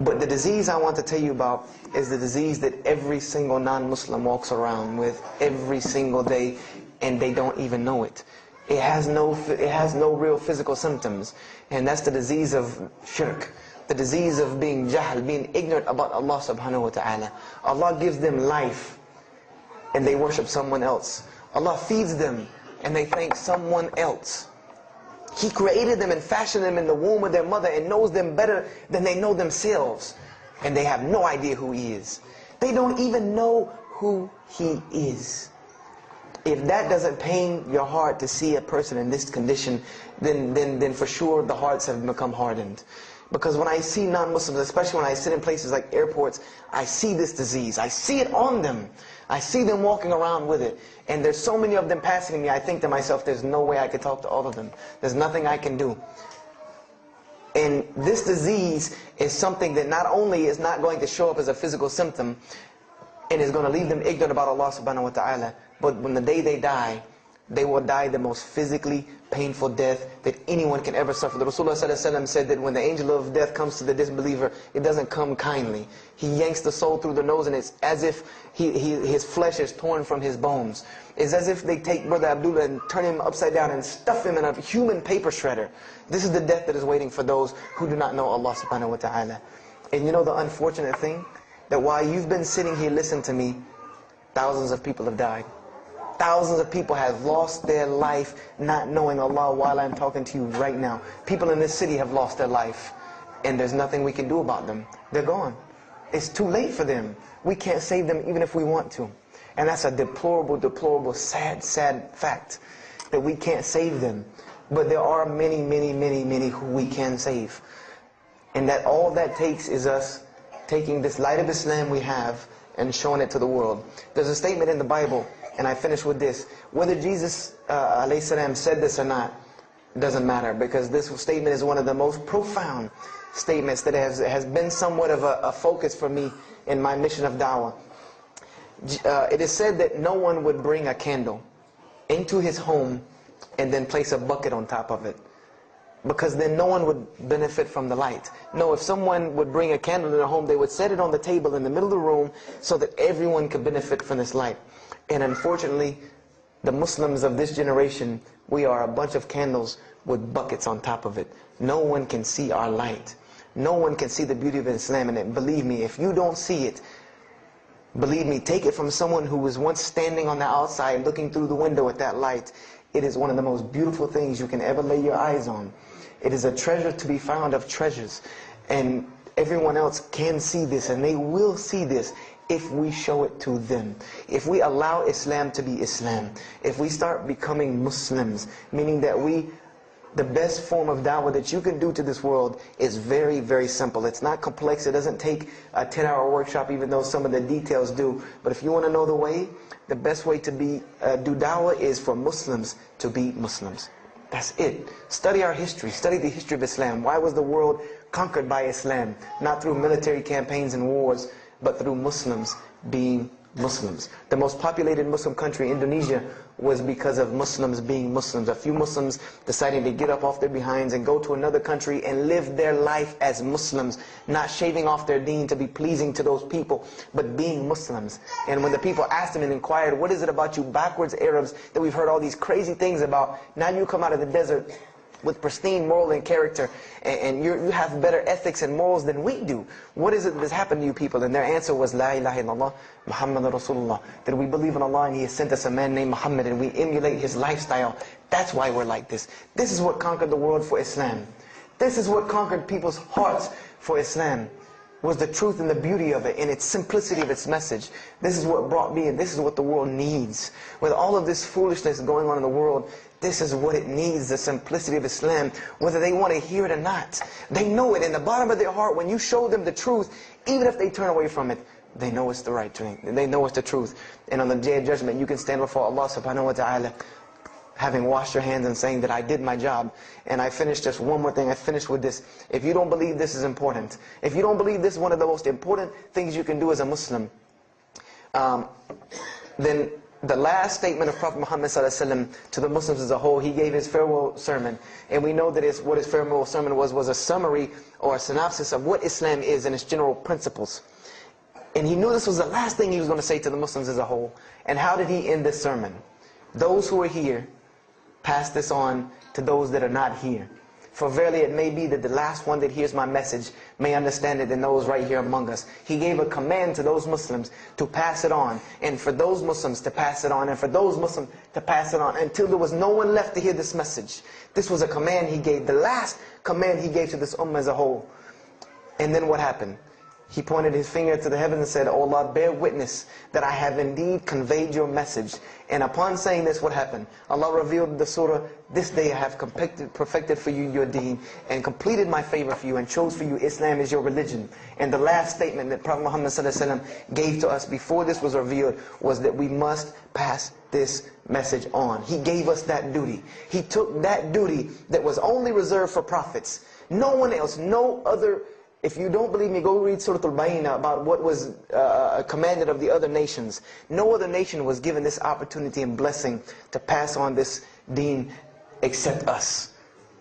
But the disease I want to tell you about is the disease that every single non-Muslim walks around with every single day, and they don't even know it. It has no real physical symptoms, and that's the disease of shirk, the disease of being jahl, being ignorant about Allah subhanahu wa ta'ala. Allah gives them life, and they worship someone else. Allah feeds them, and they thank someone else. He created them and fashioned them in the womb of their mother and knows them better than they know themselves. And they have no idea who He is. They don't even know who He is. If that doesn't pain your heart to see a person in this condition, then for sure the hearts have become hardened. Because when I see non-Muslims, especially when I sit in places like airports, I see this disease. I see it on them. I see them walking around with it. And there's so many of them passing me, I think to myself, there's no way I could talk to all of them. There's nothing I can do. And this disease is something that not only is not going to show up as a physical symptom, and is going to leave them ignorant about Allah subhanahu wa ta'ala, but when the day they die, they will die the most physically painful death that anyone can ever suffer. The Rasulullah said that when the angel of death comes to the disbeliever, it doesn't come kindly. He yanks the soul through the nose, and it's as if his flesh is torn from his bones. It's as if they take Brother Abdullah and turn him upside down and stuff him in a human paper shredder. This is the death that is waiting for those who do not know Allah subhanahu wa ta'ala. And you know the unfortunate thing? That while you've been sitting here listening to me, thousands of people have died. Thousands of people have lost their life not knowing Allah while I'm talking to you right now. People in this city have lost their life, and there's nothing we can do about them. They're gone. It's too late for them. We can't save them even if we want to. And that's a deplorable, deplorable, sad, sad fact that we can't save them. But there are many, many, many, many who we can save. And that all that takes is us taking this light of Islam we have and showing it to the world. There's a statement in the Bible, and I finish with this. Whether Jesus ﷺ said this or not, doesn't matter, because this statement is one of the most profound statements that has been somewhat of a focus for me in my mission of da'wah. It is said that no one would bring a candle into his home and then place a bucket on top of it, because then no one would benefit from the light. No, if someone would bring a candle in their home, they would set it on the table in the middle of the room so that everyone could benefit from this light. And unfortunately, the Muslims of this generation, we are a bunch of candles with buckets on top of it. No one can see our light. No one can see the beauty of Islam. And believe me, if you don't see it, believe me, take it from someone who was once standing on the outside looking through the window at that light. It is one of the most beautiful things you can ever lay your eyes on. It is a treasure to be found of treasures. And everyone else can see this, and they will see this if we show it to them. If we allow Islam to be Islam. If we start becoming Muslims, meaning that the best form of da'wah that you can do to this world is very, very simple. It's not complex. It doesn't take a 10-hour workshop, even though some of the details do. But if you want to know the way, the best way to do da'wah is for Muslims to be Muslims. That's it. Study our history. Study the history of Islam. Why was the world conquered by Islam? Not through military campaigns and wars, but through Muslims being Muslims. The most populated Muslim country, Indonesia, was because of Muslims being Muslims. A few Muslims deciding to get up off their behinds and go to another country and live their life as Muslims, not shaving off their deen to be pleasing to those people, but being Muslims. And when the people asked them and inquired, what is it about you backwards Arabs that we've heard all these crazy things about? Now you come out of the desert with pristine moral and character, and you have better ethics and morals than we do. What is it that has happened to you people? And their answer was, La ilaha illallah, Muhammad Rasulullah. That we believe in Allah and He has sent us a man named Muhammad, and we emulate his lifestyle. That's why we're like this. This is what conquered the world for Islam. This is what conquered people's hearts for Islam. Was the truth and the beauty of it, and its simplicity of its message. This is what brought me, and this is what the world needs. With all of this foolishness going on in the world, this is what it needs, the simplicity of Islam, whether they want to hear it or not. They know it in the bottom of their heart. When you show them the truth, even if they turn away from it, they know it's the right thing. They know it's the truth. And on the day of judgment, you can stand before Allah subhanahu wa ta'ala, having washed your hands and saying that I did my job. And I finished just one more thing. I finished with this. If you don't believe this is important, if you don't believe this is one of the most important things you can do as a Muslim, then the last statement of Prophet Muhammad ﷺ to the Muslims as a whole, he gave his farewell sermon. And we know that what his farewell sermon was a summary or a synopsis of what Islam is and its general principles. And he knew this was the last thing he was going to say to the Muslims as a whole. And how did he end this sermon? Those who are here, pass this on to those that are not here. For verily it may be that the last one that hears my message may understand it than those right here among us. He gave a command to those Muslims to pass it on, and for those Muslims to pass it on, and for those Muslims to pass it on, until there was no one left to hear this message. This was a command he gave, the last command he gave to this ummah as a whole. And then what happened? He pointed his finger to the heavens and said, "O Allah, bear witness that I have indeed conveyed your message." And upon saying this, what happened? Allah revealed the surah, "This day I have perfected for you your deen, and completed my favor for you, and chose for you Islam as your religion." And the last statement that Prophet Muhammad ﷺ gave to us before this was revealed was that we must pass this message on. He gave us that duty. He took that duty that was only reserved for prophets. No one else, no other. If you don't believe me, go read Surah Al-Bayna about what was commanded of the other nations. No other nation was given this opportunity and blessing to pass on this deen except us.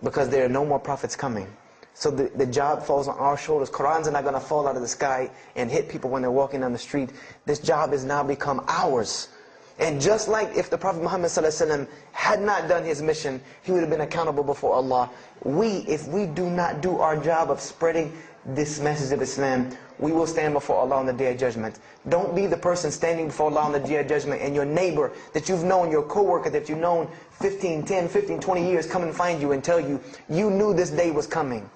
Because there are no more prophets coming. So the job falls on our shoulders. Qurans are not going to fall out of the sky and hit people when they're walking down the street. This job has now become ours. And just like if the Prophet Muhammad ﷺ had not done his mission, he would have been accountable before Allah. If we do not do our job of spreading this message of Islam, we will stand before Allah on the Day of Judgment. Don't be the person standing before Allah on the Day of Judgment and your neighbor that you've known, your co-worker that you've known 10, 15, 20 years come and find you and tell you, you knew this day was coming.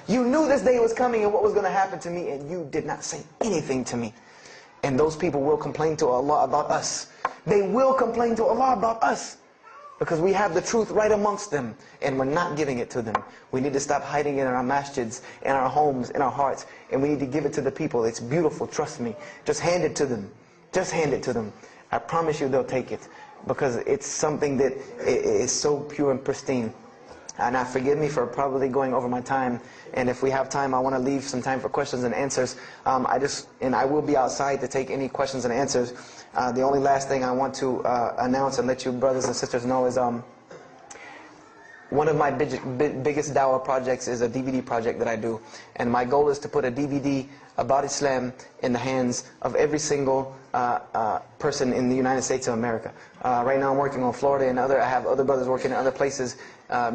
You knew this day was coming and what was going to happen to me, and you did not say anything to me. And those people will complain to Allah about us. They will complain to Allah about us. Because we have the truth right amongst them, and we're not giving it to them. We need to stop hiding it in our masjids, in our homes, in our hearts, and we need to give it to the people. It's beautiful, trust me. Just hand it to them. Just hand it to them. I promise you they'll take it, because it's something that is so pure and pristine. And now forgive me for probably going over my time, and if we have time, I want to leave some time for questions and answers. I will be outside to take any questions and answers. The only last thing I want to announce and let you brothers and sisters know is one of my biggest dawah projects is a DVD project that I do. And my goal is to put a DVD about Islam in the hands of every single person in the United States of America. Right now I'm working on Florida, and I have other brothers working in other places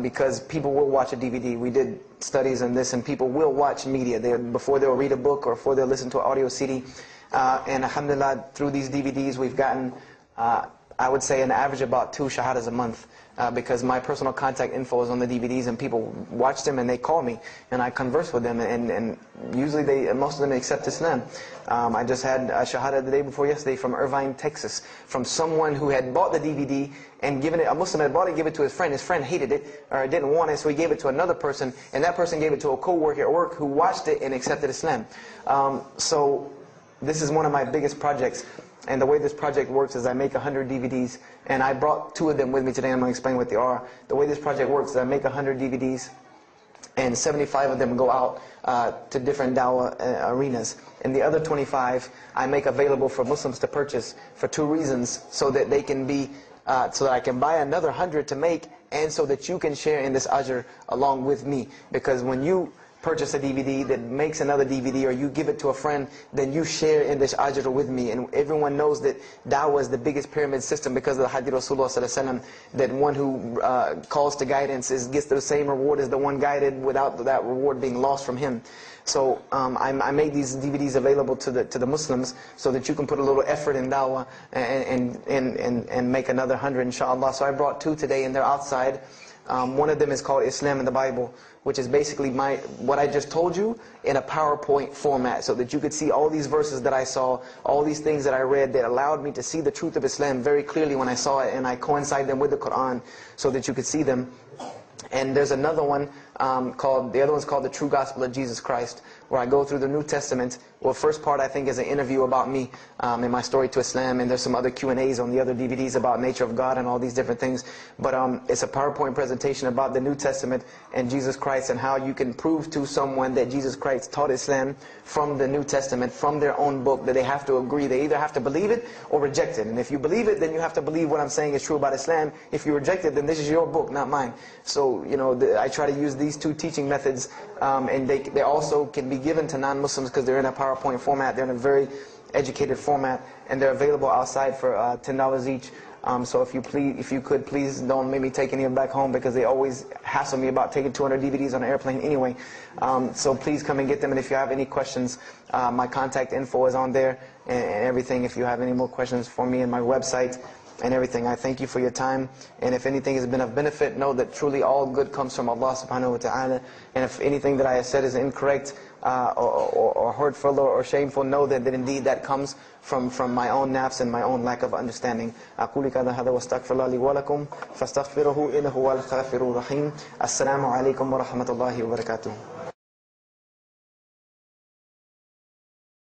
because people will watch a DVD. We did studies on this, and people will watch media before they'll read a book or before they'll listen to an audio CD. And alhamdulillah, through these DVDs we've gotten, I would say, an average about 2 shahadas a month. Because my personal contact info is on the DVDs, and people watch them and they call me and I converse with them, and usually most of them accept Islam. I just had a shahada the day before yesterday from Irvine, Texas, from someone who had bought the DVD and given it, a Muslim had bought it, gave it to his friend. His friend hated it or didn't want it, so he gave it to another person, and that person gave it to a co-worker at work who watched it and accepted Islam. So this is one of my biggest projects. And the way this project works is I make 100 DVDs, and I brought 2 of them with me today. I'm going to explain what they are. The way this project works is I make 100 DVDs, and 75 of them go out to different dawah arenas. And the other 25 I make available for Muslims to purchase for two reasons: so that they can be, so that I can buy another 100 to make, and so that you can share in this ajr along with me. Because when you purchase a DVD that makes another DVD, or you give it to a friend, then you share in this ajr with me. And everyone knows that da'wah is the biggest pyramid system because of the hadith Rasulullah sallallahu alaihi wasallam, that one who calls to guidance gets the same reward as the one guided, without that reward being lost from him. So I made these DVDs available to the Muslims so that you can put a little effort in da'wah and make another 100 inshallah. So I brought two today, and they're outside. One of them is called Islam in the Bible, which is basically what I just told you in a PowerPoint format, so that you could see all these verses that I saw, all these things that I read that allowed me to see the truth of Islam very clearly when I saw it, and I coincide them with the Quran so that you could see them. And there's another one the other one's called The True Gospel of Jesus Christ, where I go through the New Testament. Well, first part I think is an interview about me and my story to Islam, and there's some other Q&As on the other DVDs about nature of God and all these different things. But it's a PowerPoint presentation about the New Testament and Jesus Christ, and how you can prove to someone that Jesus Christ taught Islam from the New Testament, from their own book, that they have to agree. They either have to believe it or reject it. And if you believe it, then you have to believe what I'm saying is true about Islam. If you reject it, then this is your book, not mine. So, I try to use these two teaching methods, and they also can be given to non-Muslims because they're in a PowerPoint format. They're in a very educated format, and they're available outside for $10 each. So if you could, please don't make me take any of them back home, because they always hassle me about taking 200 DVDs on an airplane anyway. So please come and get them. And if you have any questions, my contact info is on there and everything. If you have any more questions for me, and my website and everything. I thank you for your time, and if anything has been of benefit, know that truly all good comes from Allah subhanahu wa ta'ala. And if anything that I have said is incorrect or hurtful or shameful, know that indeed that comes from my own nafs and my own lack of understanding. أقول كذا هذا واستغفر الله لي ولكم فاستغفروه إنه هو الغفور الرحيم. السلام عليكم ورحمة الله وبركاته.